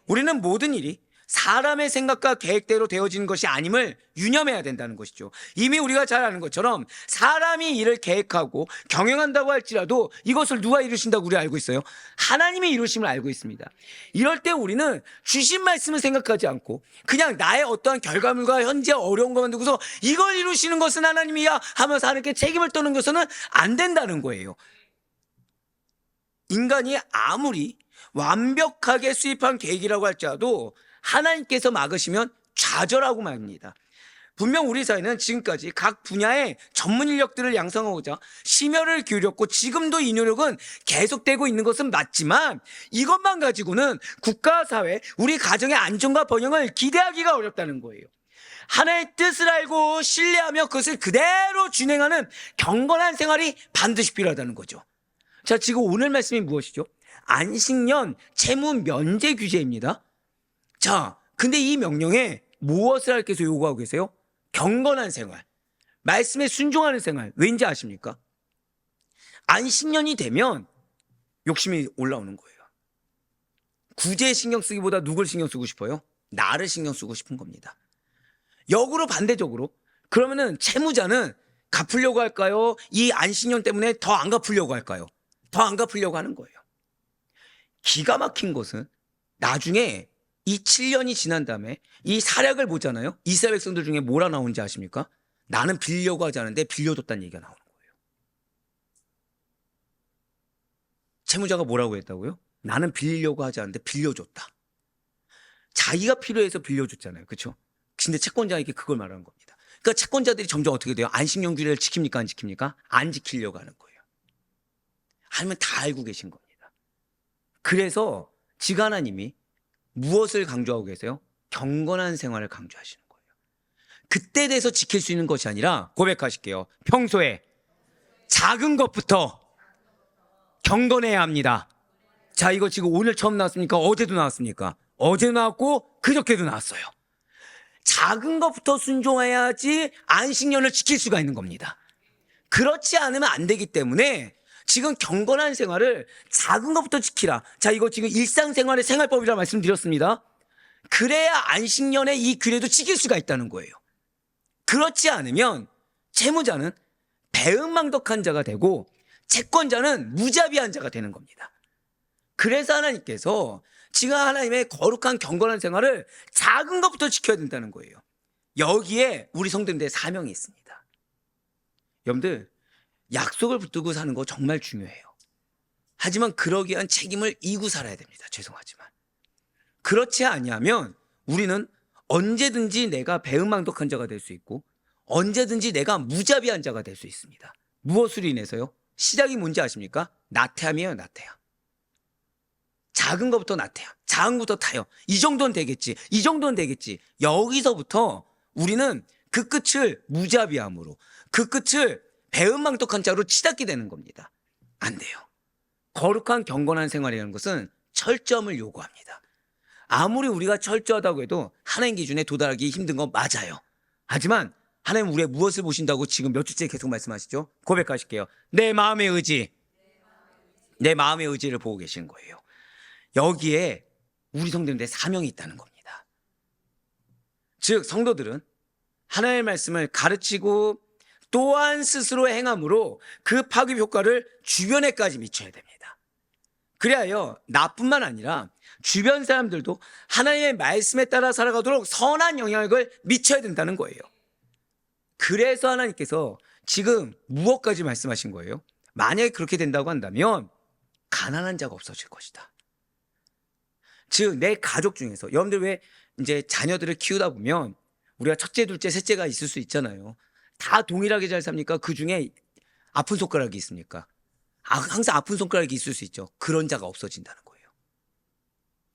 우리는 모든 일이 사람의 생각과 계획대로 되어지는 것이 아님을 유념해야 된다는 것이죠. 이미 우리가 잘 아는 것처럼 사람이 일을 계획하고 경영한다고 할지라도 이것을 누가 이루신다고 우리 알고 있어요? 하나님이 이루심을 알고 있습니다. 이럴 때 우리는 주신 말씀을 생각하지 않고 그냥 나의 어떠한 결과물과 현재 어려운 것만 두고서 이걸 이루시는 것은 하나님이야 하면서 하나님께 책임을 떠는 것은 안 된다는 거예요. 인간이 아무리 완벽하게 수립한 계획이라고 할지라도 하나님께서 막으시면 좌절하고 말입니다. 분명 우리 사회는 지금까지 각 분야의 전문 인력들을 양성하고자 심혈을 기울였고 지금도 이 노력은 계속되고 있는 것은 맞지만 이것만 가지고는 국가, 사회, 우리 가정의 안정과 번영을 기대하기가 어렵다는 거예요. 하나님의 뜻을 알고 신뢰하며 그것을 그대로 준행하는 경건한 생활이 반드시 필요하다는 거죠. 자, 지금 오늘 말씀이 무엇이죠? 안식년 채무 면제 규제입니다. 자, 근데 이 명령에 무엇을 하나님께서 요구하고 계세요? 경건한 생활, 말씀에 순종하는 생활. 왠지 아십니까? 안식년이 되면 욕심이 올라오는 거예요. 구제에 신경 쓰기보다 누굴 신경 쓰고 싶어요? 나를 신경 쓰고 싶은 겁니다. 역으로 반대적으로 그러면은 채무자는 갚으려고 할까요? 이 안식년 때문에 더 안 갚으려고 할까요? 더 안 갚으려고 하는 거예요. 기가 막힌 것은 나중에 이 7년이 지난 다음에 이 사략을 보잖아요. 이스라엘 백성들 중에 뭐라 나오는지 아십니까? 나는 빌려고 하지 않은데 빌려줬다는 얘기가 나오는 거예요. 채무자가 뭐라고 했다고요? 나는 빌리려고 하지 않는데 빌려줬다. 자기가 필요해서 빌려줬잖아요. 그렇죠? 근데 채권자에게 그걸 말하는 겁니다. 그러니까 채권자들이 점점 어떻게 돼요? 안식년 규례를 지킵니까? 안 지킵니까? 안 지키려고 하는 거예요. 아니면 다 알고 계신 겁니다. 그래서 지가 하나님이 무엇을 강조하고 계세요? 경건한 생활을 강조하시는 거예요. 그때 돼서 지킬 수 있는 것이 아니라 고백하실게요. 평소에 작은 것부터 경건해야 합니다. 자, 이거 지금 오늘 처음 나왔습니까? 어제도 나왔습니까? 어제도 나왔고 그저께도 나왔어요. 작은 것부터 순종해야지 안식년을 지킬 수가 있는 겁니다. 그렇지 않으면 안 되기 때문에 지금 경건한 생활을 작은 것부터 지키라. 자, 이거 지금 일상생활의 생활법이라 말씀드렸습니다. 그래야 안식년의 이 규례도 지킬 수가 있다는 거예요. 그렇지 않으면 채무자는 배은망덕한 자가 되고 채권자는 무자비한 자가 되는 겁니다. 그래서 하나님께서 지금 하나님의 거룩한 경건한 생활을 작은 것부터 지켜야 된다는 거예요. 여기에 우리 성도님들의 사명이 있습니다. 여러분들, 약속을 붙들고 사는 거 정말 중요해요. 하지만 그러기 위한 책임을 이고 살아야 됩니다. 죄송하지만. 그렇지 아니하면 우리는 언제든지 내가 배은망덕한 자가 될 수 있고 언제든지 내가 무자비한 자가 될 수 있습니다. 무엇으로 인해서요? 시작이 뭔지 아십니까? 나태함이에요, 나태함. 작은 것부터 나태함, 작은 것부터 타요. 이 정도는 되겠지, 이 정도는 되겠지. 여기서부터 우리는 그 끝을 무자비함으로, 그 끝을 배은망덕한 자로 치닫게 되는 겁니다. 안 돼요. 거룩한 경건한 생활이라는 것은 철저함을 요구합니다. 아무리 우리가 철저하다고 해도 하나님 기준에 도달하기 힘든 건 맞아요. 하지만 하나님 우리의 무엇을 보신다고 지금 몇 주째 계속 말씀하시죠? 고백하실게요. 내 마음의 의지, 내 마음의 의지를 보고 계시는 거예요. 여기에 우리 성도들의 사명이 있다는 겁니다. 즉 성도들은 하나님의 말씀을 가르치고 또한 스스로 행함으로 그 파급 효과를 주변에까지 미쳐야 됩니다. 그래야요, 나뿐만 아니라 주변 사람들도 하나님의 말씀에 따라 살아가도록 선한 영향력을 미쳐야 된다는 거예요. 그래서 하나님께서 지금 무엇까지 말씀하신 거예요? 만약에 그렇게 된다고 한다면 가난한 자가 없어질 것이다. 즉 내 가족 중에서, 여러분들 왜 이제 자녀들을 키우다 보면 우리가 첫째, 둘째, 셋째가 있을 수 있잖아요. 다 동일하게 잘 삽니까? 그 중에 아픈 손가락이 있습니까? 항상 아픈 손가락이 있을 수 있죠. 그런 자가 없어진다는 거예요.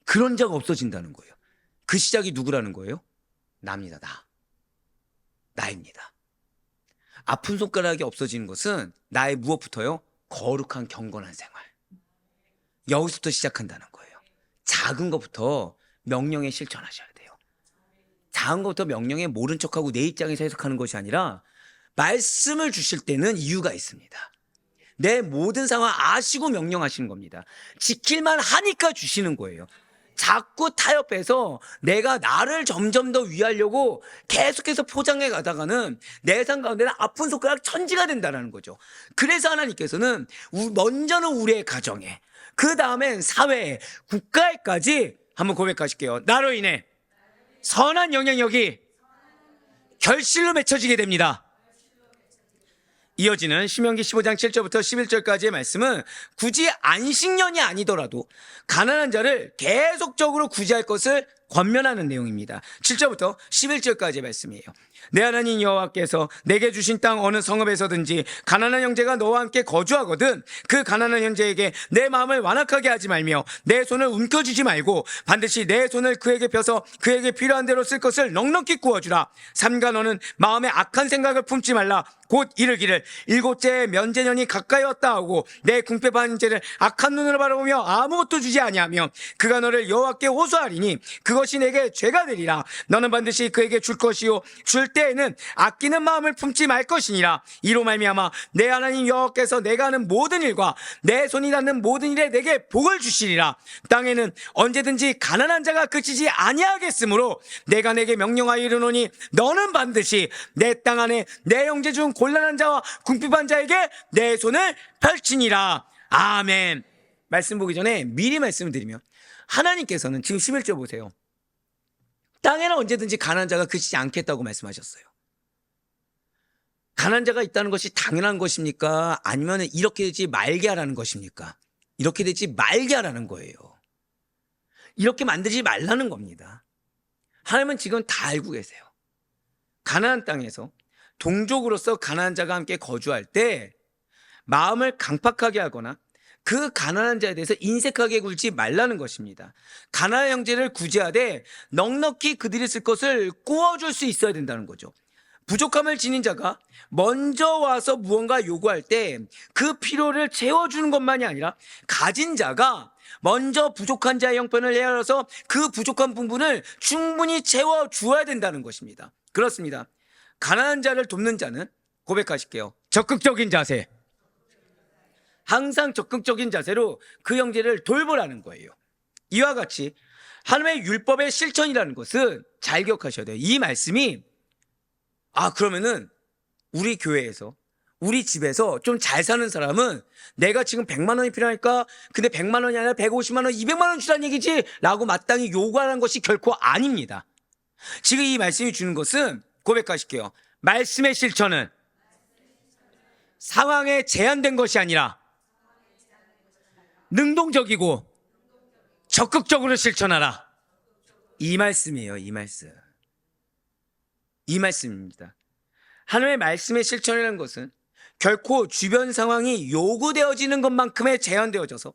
그런 자가 없어진다는 거예요. 그 시작이 누구라는 거예요? 나입니다. 나입니다. 아픈 손가락이 없어지는 것은 나의 무엇부터요? 거룩한 경건한 생활. 여기서부터 시작한다는 거예요. 작은 것부터 명령에 실천하셔야 돼요. 작은 것부터 명령에 모른 척하고 내 입장에서 해석하는 것이 아니라 말씀을 주실 때는 이유가 있습니다. 내 모든 상황 아시고 명령하시는 겁니다. 지킬만 하니까 주시는 거예요. 자꾸 타협해서 내가 나를 점점 더 위하려고 계속해서 포장해 가다가는 내 삶 가운데는 아픈 손가락 천지가 된다는 거죠. 그래서 하나님께서는 먼저는 우리의 가정에, 그 다음엔 사회에, 국가에까지 한번 고백하실게요. 나로 인해 선한 영향력이 결실로 맺혀지게 됩니다. 이어지는 신명기 15장 7절부터 11절까지의 말씀은 굳이 안식년이 아니더라도 가난한 자를 계속적으로 구제할 것을 권면하는 내용입니다. 7절부터 11절까지의 말씀이에요. 내 하나님 여호와께서 내게 주신 땅 어느 성읍에서든지 가난한 형제가 너와 함께 거주하거든 그 가난한 형제에게 내 마음을 완악하게 하지 말며 내 손을 움켜쥐지 말고 반드시 내 손을 그에게 펴서 그에게 필요한 대로 쓸 것을 넉넉히 구워주라. 삼가 너는 마음에 악한 생각을 품지 말라. 곧 이르기를 일곱째의 면제년이 가까이 왔다 하고 내 궁핍한 형제를 악한 눈으로 바라보며 아무것도 주지 아니하며 그가 너를 여호와께 호소하리니 그것이 내게 죄가 되리라. 너는 반드시 그에게 줄 것이요 줄 때에는 아끼는 마음을 품지 말 것이니라. 이로 말미암아 내 하나님 여호와께서 내가 하는 모든 일과 내 손이 닿는 모든 일에 내게 복을 주시리라. 땅에는 언제든지 가난한 자가 그치지 아니하겠으므로 내가 내게 명령하여 이르노니 너는 반드시 내 땅 안에 내 형제 중 곤란한 자와 궁핍한 자에게 내 손을 펼치니라. 아멘. 말씀 보기 전에 미리 말씀을 드리면 하나님께서는 지금 11절 보세요. 땅에는 언제든지 가난한 자가 그치지 않겠다고 말씀하셨어요. 가난한 자가 있다는 것이 당연한 것입니까? 아니면 이렇게 되지 말게 하라는 것입니까? 이렇게 되지 말게 하라는 거예요. 이렇게 만들지 말라는 겁니다. 하나님은 지금 다 알고 계세요. 가나안 땅에서 동족으로서 가난한 자가 함께 거주할 때 마음을 강팍하게 하거나 그 가난한 자에 대해서 인색하게 굴지 말라는 것입니다. 가난한 형제를 구제하되 넉넉히 그들이 쓸 것을 구워줄 수 있어야 된다는 거죠. 부족함을 지닌 자가 먼저 와서 무언가 요구할 때 그 필요를 채워주는 것만이 아니라 가진 자가 먼저 부족한 자의 형편을 헤아려서 그 부족한 부분을 충분히 채워주어야 된다는 것입니다. 그렇습니다. 가난한 자를 돕는 자는 고백하실게요. 적극적인 자세. 항상 적극적인 자세로 그 형제를 돌보라는 거예요. 이와 같이 하나님의 율법의 실천이라는 것은 잘 기억하셔야 돼요. 이 말씀이 그러면은 우리 교회에서 우리 집에서 좀 잘 사는 사람은 내가 지금 100만 원이 필요하니까 근데 100만 원이 아니라 150만 원, 200만 원 주라는 얘기지 라고 마땅히 요구하는 것이 결코 아닙니다. 지금 이 말씀이 주는 것은 고백하실게요. 말씀의 실천은 상황에 제한된 것이 아니라 능동적이고 적극적으로 실천하라. 이 말씀이에요. 이 말씀. 이 말씀입니다. 하나님의 말씀의 실천이라는 것은 결코 주변 상황이 요구되어지는 것만큼에 제한되어져서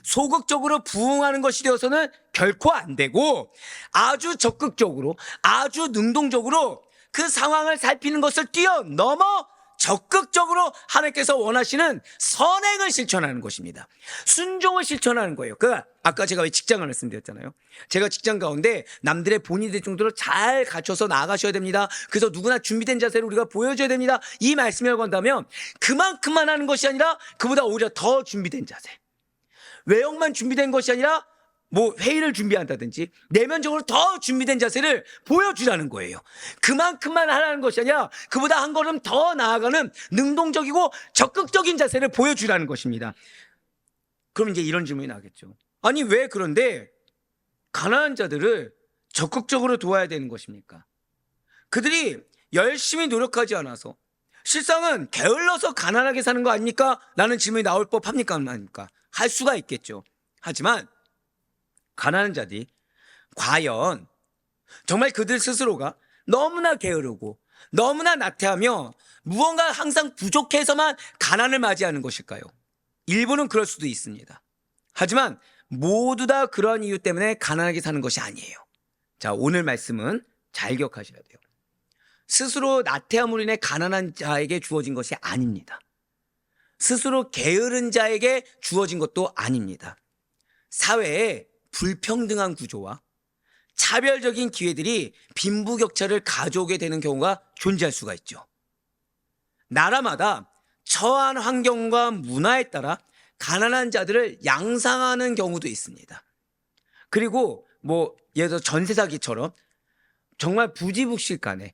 소극적으로 부응하는 것이 되어서는 결코 안 되고 아주 적극적으로 아주 능동적으로 그 상황을 살피는 것을 뛰어넘어 적극적으로 하나님께서 원하시는 선행을 실천하는 것입니다. 순종을 실천하는 거예요. 아까 제가 왜 직장을 말씀드렸잖아요. 제가 직장 가운데 남들의 본이 될 정도로 잘 갖춰서 나아가셔야 됩니다. 그래서 누구나 준비된 자세를 우리가 보여줘야 됩니다. 이 말씀이라고 한다면 그만큼만 하는 것이 아니라 그보다 오히려 더 준비된 자세. 외형만 준비된 것이 아니라 회의를 준비한다든지 내면적으로 더 준비된 자세를 보여주라는 거예요. 그만큼만 하라는 것이 아니라 그보다 한 걸음 더 나아가는 능동적이고 적극적인 자세를 보여주라는 것입니다. 그럼 이제 이런 질문이 나겠죠. 아니 왜 그런데 가난한 자들을 적극적으로 도와야 되는 것입니까? 그들이 열심히 노력하지 않아서 실상은 게을러서 가난하게 사는 거 아닙니까? 라는 질문이 나올 법합니까? 아닙니까? 할 수가 있겠죠. 하지만 가난한 자들이 과연 정말 그들 스스로가 너무나 게으르고 너무나 나태하며 무언가 항상 부족해서만 가난을 맞이하는 것일까요? 일부는 그럴 수도 있습니다. 하지만 모두 다 그러한 이유 때문에 가난하게 사는 것이 아니에요. 자, 오늘 말씀은 잘 기억하셔야 돼요. 스스로 나태함으로 인해 가난한 자에게 주어진 것이 아닙니다. 스스로 게으른 자에게 주어진 것도 아닙니다. 사회에 불평등한 구조와 차별적인 기회들이 빈부격차를 가져오게 되는 경우가 존재할 수가 있죠. 나라마다 처한 환경과 문화에 따라 가난한 자들을 양상하는 경우도 있습니다. 그리고 예를 들어 전세 사기처럼 정말 부지불식간에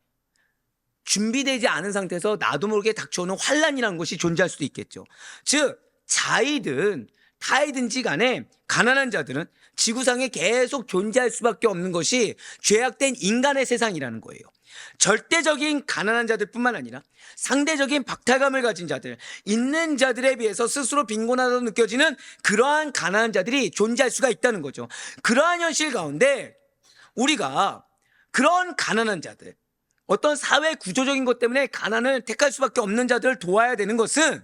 준비되지 않은 상태에서 나도 모르게 닥쳐오는 환란이라는 것이 존재할 수도 있겠죠. 즉 자이든 타이든지 간에 가난한 자들은 지구상에 계속 존재할 수밖에 없는 것이 죄악된 인간의 세상이라는 거예요. 절대적인 가난한 자들뿐만 아니라 상대적인 박탈감을 가진 자들, 있는 자들에 비해서 스스로 빈곤하다고 느껴지는 그러한 가난한 자들이 존재할 수가 있다는 거죠. 그러한 현실 가운데 우리가 그런 가난한 자들, 어떤 사회 구조적인 것 때문에 가난을 택할 수밖에 없는 자들을 도와야 되는 것은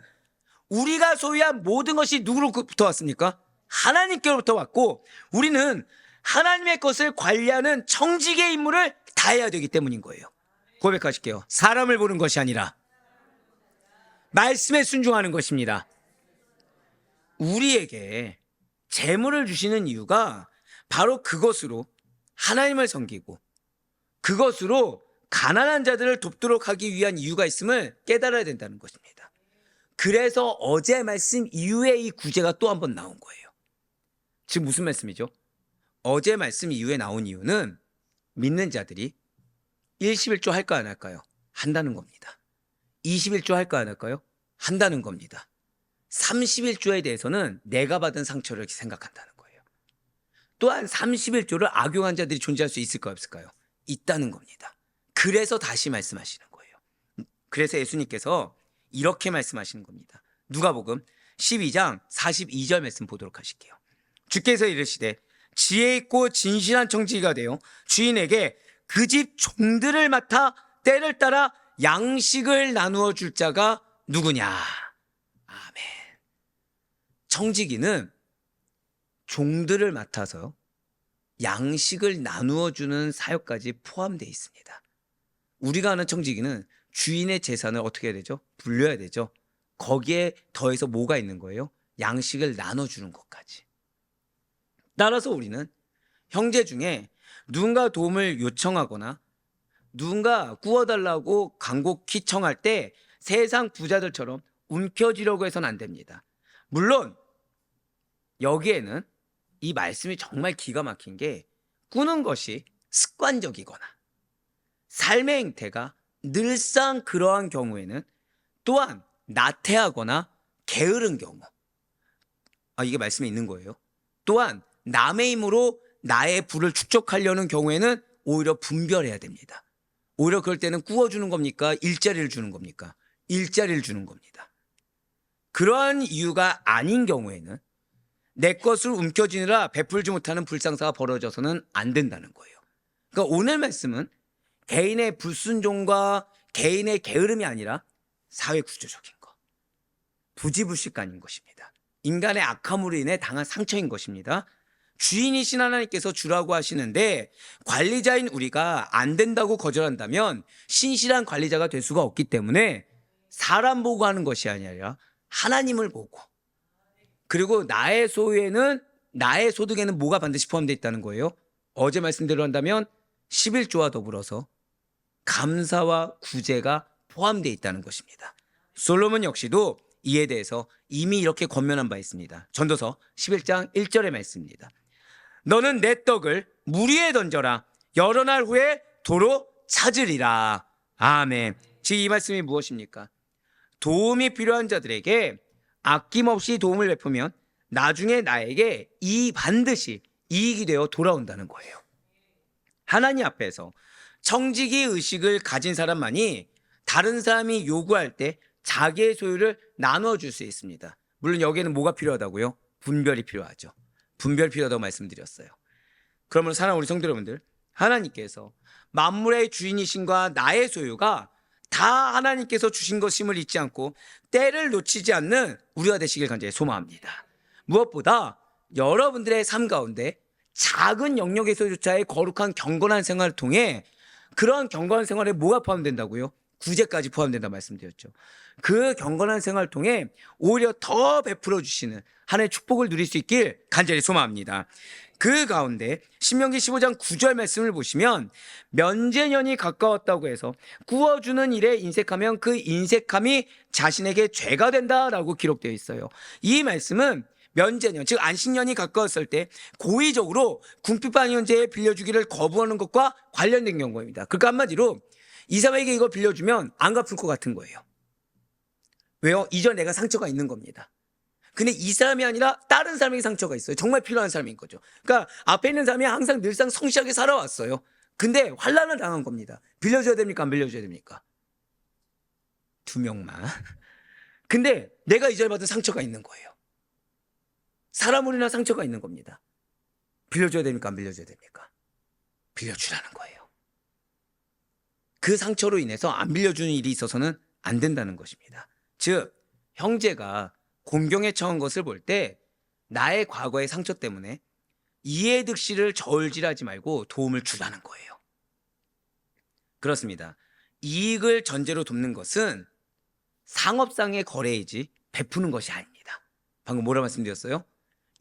우리가 소유한 모든 것이 누구로부터 왔습니까? 하나님께로부터 왔고 우리는 하나님의 것을 관리하는 청지기의 임무를 다해야 되기 때문인 거예요. 고백하실게요. 사람을 보는 것이 아니라 말씀에 순종하는 것입니다. 우리에게 재물을 주시는 이유가 바로 그것으로 하나님을 섬기고 그것으로 가난한 자들을 돕도록 하기 위한 이유가 있음을 깨달아야 된다는 것입니다. 그래서 어제 말씀 이후에 이 구제가 또 한 번 나온 거예요. 지금 무슨 말씀이죠? 어제 말씀 이후에 나온 이유는 믿는 자들이 11조 할까 안 할까요? 한다는 겁니다. 21조 할까 안 할까요? 한다는 겁니다. 31조에 대해서는 내가 받은 상처를 이렇게 생각한다는 거예요. 또한 31조를 악용한 자들이 존재할 수 있을까요? 없을까요? 있다는 겁니다. 그래서 다시 말씀하시는 거예요. 그래서 예수님께서 이렇게 말씀하시는 겁니다. 누가복음 12장 42절 말씀 보도록 하실게요. 주께서 이르시되 지혜 있고 진실한 청지기가 되어 주인에게 그 집 종들을 맡아 때를 따라 양식을 나누어 줄 자가 누구냐? 아멘. 청지기는 종들을 맡아서 양식을 나누어 주는 사역까지 포함되어 있습니다. 우리가 아는 청지기는 주인의 재산을 어떻게 해야 되죠? 불려야 되죠. 거기에 더해서 뭐가 있는 거예요? 양식을 나눠주는 것까지. 따라서 우리는 형제 중에 누군가 도움을 요청하거나 누군가 구워달라고 간곡히 청할 때 세상 부자들처럼 움켜쥐려고 해서는 안 됩니다. 물론 여기에는 이 말씀이 정말 기가 막힌 게 꾸는 것이 습관적이거나 삶의 행태가 늘상 그러한 경우에는 또한 나태하거나 게으른 경우, 이게 말씀에 있는 거예요. 또한 남의 힘으로 나의 부를 축적하려는 경우에는 오히려 분별해야 됩니다. 오히려 그럴 때는 구워주는 겁니까? 일자리를 주는 겁니까? 일자리를 주는 겁니다. 그러한 이유가 아닌 경우에는 내 것을 움켜쥐느라 베풀지 못하는 불상사가 벌어져서는 안 된다는 거예요. 그러니까 오늘 말씀은 개인의 불순종과 개인의 게으름이 아니라 사회 구조적인 것, 부지불식간인 것입니다. 인간의 악함으로 인해 당한 상처인 것입니다. 주인이신 하나님께서 주라고 하시는데 관리자인 우리가 안 된다고 거절한다면 신실한 관리자가 될 수가 없기 때문에 사람 보고 하는 것이 아니라 하나님을 보고, 그리고 나의 소유에는, 나의 소득에는 뭐가 반드시 포함되어 있다는 거예요? 어제 말씀대로 한다면 11조와 더불어서 감사와 구제가 포함되어 있다는 것입니다. 솔로몬 역시도 이에 대해서 이미 이렇게 권면한 바 있습니다. 전도서 11장 1절의 말씀입니다. 너는 내 떡을 물 위에 던져라. 여러 날 후에 도로 찾으리라. 아멘. 지금 이 말씀이 무엇입니까? 도움이 필요한 자들에게 아낌없이 도움을 베푸면 나중에 나에게 반드시 이익이 되어 돌아온다는 거예요. 하나님 앞에서 청지기 의식을 가진 사람만이 다른 사람이 요구할 때 자기의 소유를 나누어 줄 수 있습니다. 물론 여기에는 뭐가 필요하다고요? 분별이 필요하죠. 분별 필요하다고 말씀드렸어요. 그러면 사랑하는 우리 성도 여러분들, 하나님께서 만물의 주인이신과 나의 소유가 다 하나님께서 주신 것임을 잊지 않고 때를 놓치지 않는 우리가 되시길 간절히 소망합니다. 무엇보다 여러분들의 삶 가운데 작은 영역에서조차의 거룩한 경건한 생활을 통해, 그러한 경건한 생활에 뭐가 포함된다고요? 구제까지 포함된다 말씀드렸죠. 그 경건한 생활을 통해 오히려 더 베풀어 주시는 하나님의 축복을 누릴 수 있길 간절히 소망합니다. 그 가운데 신명기 15장 9절 말씀을 보시면 면제년이 가까웠다고 해서 구워주는 일에 인색하면 그 인색함이 자신에게 죄가 된다라고 기록되어 있어요. 이 말씀은 면제년, 즉 안식년이 가까웠을 때 고의적으로 궁핍한 형제에 빌려주기를 거부하는 것과 관련된 경고입니다. 그러니까 한마디로 이 사람에게 이걸 빌려주면 안 갚을 것 같은 거예요. 왜요? 이전 내가 상처가 있는 겁니다. 근데 이 사람이 아니라 다른 사람에게 상처가 있어요. 정말 필요한 사람인 거죠. 그러니까 앞에 있는 사람이 항상 늘상 성실하게 살아왔어요. 근데 환난을 당한 겁니다. 빌려줘야 됩니까? 안 빌려줘야 됩니까? 2명만. 근데 내가 이전에 받은 상처가 있는 거예요. 사람으로나 상처가 있는 겁니다. 빌려줘야 됩니까? 안 빌려줘야 됩니까? 빌려주라는 거예요. 그 상처로 인해서 안 빌려주는 일이 있어서는 안 된다는 것입니다. 즉 형제가 공경에 처한 것을 볼 때 나의 과거의 상처 때문에 이해득실을 저울질하지 말고 도움을 주라는 거예요. 그렇습니다. 이익을 전제로 돕는 것은 상업상의 거래이지 베푸는 것이 아닙니다. 방금 뭐라 말씀드렸어요?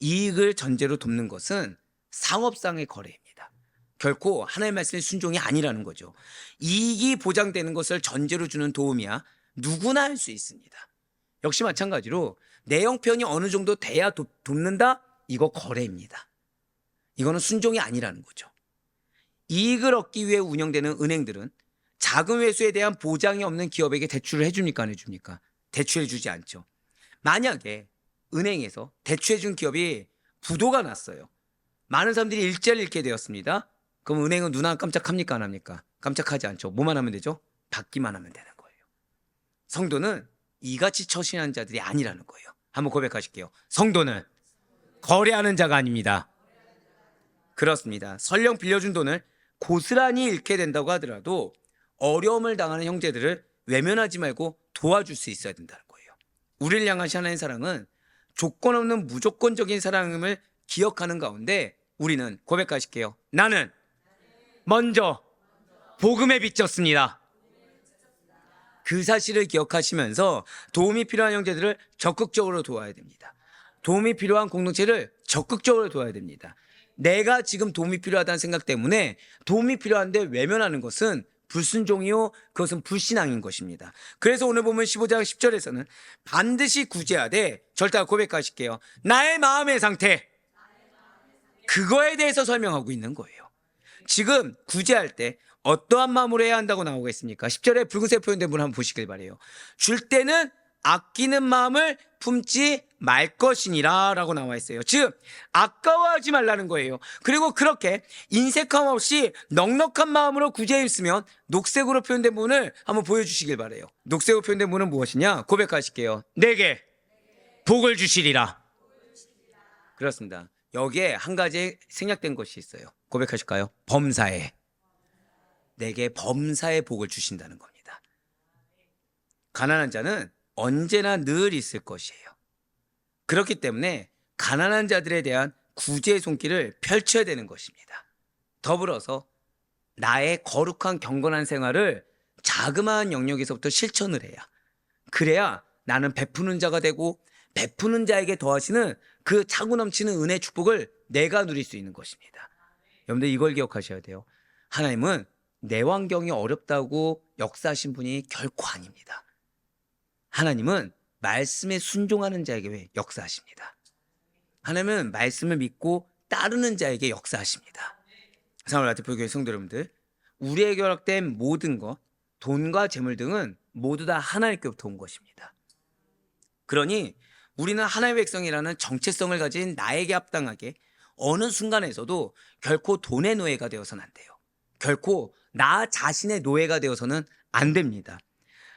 이익을 전제로 돕는 것은 상업상의 거래입니다. 결코 하나님의 말씀의 순종이 아니라는 거죠. 이익이 보장되는 것을 전제로 주는 도움이야 누구나 할 수 있습니다. 역시 마찬가지로 내 형편이 어느 정도 돼야 돕는다? 이거 거래입니다. 이거는 순종이 아니라는 거죠. 이익을 얻기 위해 운영되는 은행들은 자금 회수에 대한 보장이 없는 기업에게 대출을 해줍니까? 안 해줍니까? 대출해주지 않죠. 만약에 은행에서 대출해준 기업이 부도가 났어요. 많은 사람들이 일자리를 잃게 되었습니다. 그럼 은행은 눈 하나 깜짝합니까? 안 합니까? 깜짝하지 않죠. 뭐만 하면 되죠? 받기만 하면 되는 거예요. 성도는 이같이 처신한 자들이 아니라는 거예요. 한번 고백하실게요. 성도는 거래하는 자가 아닙니다. 그렇습니다. 설령 빌려준 돈을 고스란히 잃게 된다고 하더라도 어려움을 당하는 형제들을 외면하지 말고 도와줄 수 있어야 된다는 거예요. 우리를 향한 하나님의 사랑은 조건 없는 무조건적인 사랑을 기억하는 가운데 우리는 고백하실게요. 나는 먼저 복음에 비쳤습니다. 그 사실을 기억하시면서 도움이 필요한 형제들을 적극적으로 도와야 됩니다. 도움이 필요한 공동체를 적극적으로 도와야 됩니다. 내가 지금 도움이 필요하다는 생각 때문에 도움이 필요한데 외면하는 것은 불순종이요, 그것은 불신앙인 것입니다. 그래서 오늘 보면 15장 10절에서는 반드시 구제하되, 절대 고백하실게요. 나의 마음의 상태, 그거에 대해서 설명하고 있는 거예요. 지금 구제할 때 어떠한 마음으로 해야 한다고 나오고 있습니까? 10절에 붉은색 표현된 분 한번 보시길 바래요. 줄 때는 아끼는 마음을 품지 말 것이니라 라고 나와 있어요. 즉 아까워하지 말라는 거예요. 그리고 그렇게 인색함 없이 넉넉한 마음으로 구제했으면 녹색으로 표현된 분을 한번 보여주시길 바래요. 녹색으로 표현된 분은 무엇이냐? 고백하실게요. 내게 복을 주시리라. 그렇습니다. 여기에 한 가지 생략된 것이 있어요. 고백하실까요? 범사에. 내게 범사의 복을 주신다는 겁니다. 가난한 자는 언제나 늘 있을 것이에요. 그렇기 때문에 가난한 자들에 대한 구제의 손길을 펼쳐야 되는 것입니다. 더불어서 나의 거룩한 경건한 생활을 자그마한 영역에서부터 실천을 해야, 그래야 나는 베푸는 자가 되고 베푸는 자에게 더하시는 그 차고 넘치는 은혜 축복을 내가 누릴 수 있는 것입니다. 여러분들 이걸 기억하셔야 돼요. 하나님은 내 환경이 어렵다고 역사하신 분이 결코 아닙니다. 하나님은 말씀에 순종하는 자에게 역사하십니다. 하나님은 말씀을 믿고 따르는 자에게 역사하십니다. 사랑하는 라디오교회 성도 여러분들, 우리에게 허락된 모든 것, 돈과 재물 등은 모두 다 하나님께로부터 온 것입니다. 그러니 우리는 하나님의 백성이라는 정체성을 가진 나에게 합당하게 어느 순간에서도 결코 돈의 노예가 되어서는 안 돼요. 결코 나 자신의 노예가 되어서는 안 됩니다.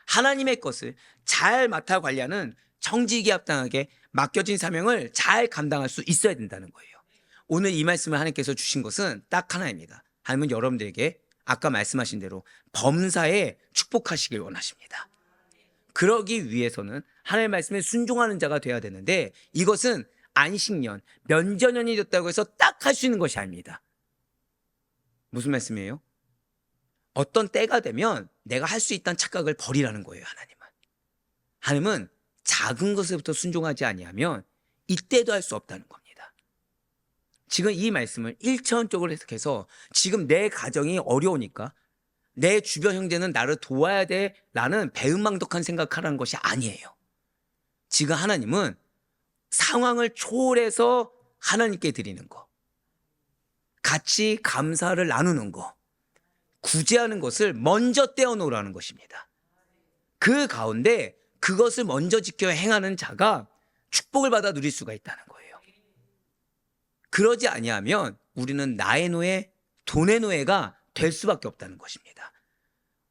하나님의 것을 잘 맡아 관리하는 청지기에 합당하게 맡겨진 사명을 잘 감당할 수 있어야 된다는 거예요. 오늘 이 말씀을 하나님께서 주신 것은 딱 하나입니다. 하나님은 여러분들에게 아까 말씀하신 대로 범사에 축복하시길 원하십니다. 그러기 위해서는 하나님의 말씀에 순종하는 자가 돼야 되는데, 이것은 안식년, 면전년이 됐다고 해서 딱 할 수 있는 것이 아닙니다. 무슨 말씀이에요? 어떤 때가 되면 내가 할 수 있다는 착각을 버리라는 거예요. 하나님은 작은 것에부터 순종하지 아니하면 이때도 할 수 없다는 겁니다. 지금 이 말씀을 1차원적으로 해석해서 지금 내 가정이 어려우니까 내 주변 형제는 나를 도와야 돼 라는 배은망덕한 생각하라는 것이 아니에요. 지금 하나님은 상황을 초월해서 하나님께 드리는 거, 같이 감사를 나누는 거, 구제하는 것을 먼저 떼어놓으라는 것입니다. 그 가운데 그것을 먼저 지켜 행하는 자가 축복을 받아 누릴 수가 있다는 거예요. 그러지 아니하면 우리는 나의 노예, 돈의 노예가 될 수밖에 없다는 것입니다.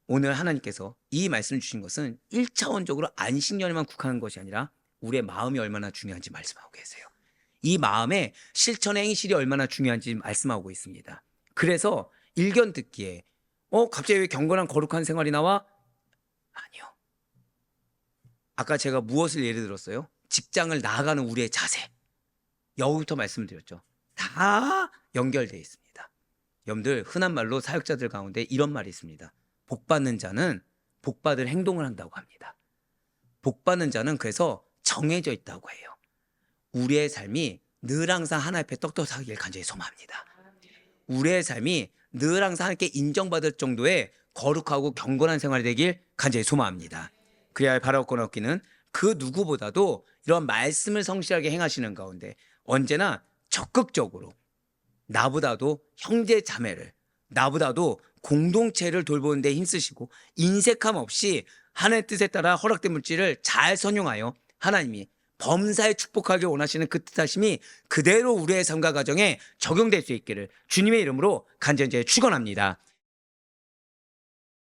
오늘 하나님께서 이 말씀을 주신 것은 1차원적으로 안식년에만 국한한 것이 아니라 우리의 마음이 얼마나 중요한지 말씀하고 계세요. 이 마음의 실천의 행실이 얼마나 중요한지 말씀하고 있습니다. 그래서 일견 듣기에 갑자기 왜 경건한 거룩한 생활이 나와? 아니요. 아까 제가 무엇을 예를 들었어요? 직장을 나아가는 우리의 자세. 여기부터 말씀드렸죠. 다 연결되어 있습니다. 여러분들 흔한 말로 사역자들 가운데 이런 말이 있습니다. 복받는 자는 복받을 행동을 한다고 합니다. 복받는 자는 그래서 정해져 있다고 해요. 우리의 삶이 늘 항상 하나님 앞에 떳떳하길 간절히 소망합니다. 우리의 삶이 늘 항상 하나님께 인정받을 정도의 거룩하고 경건한 생활이 되길 간절히 소망합니다. 그래야 바라옵고 얻기는 그 누구보다도 이런 말씀을 성실하게 행하시는 가운데 언제나 적극적으로 나보다도 형제 자매를, 나보다도 공동체를 돌보는 데 힘쓰시고 인색함 없이 하나님의 뜻에 따라 허락된 물질을 잘 선용하여 하나님이 범사에 축복하길 원하시는 그 뜻하심이 그대로 우리의 삶과 가정에 적용될 수 있기를 주님의 이름으로 간절히 축원합니다.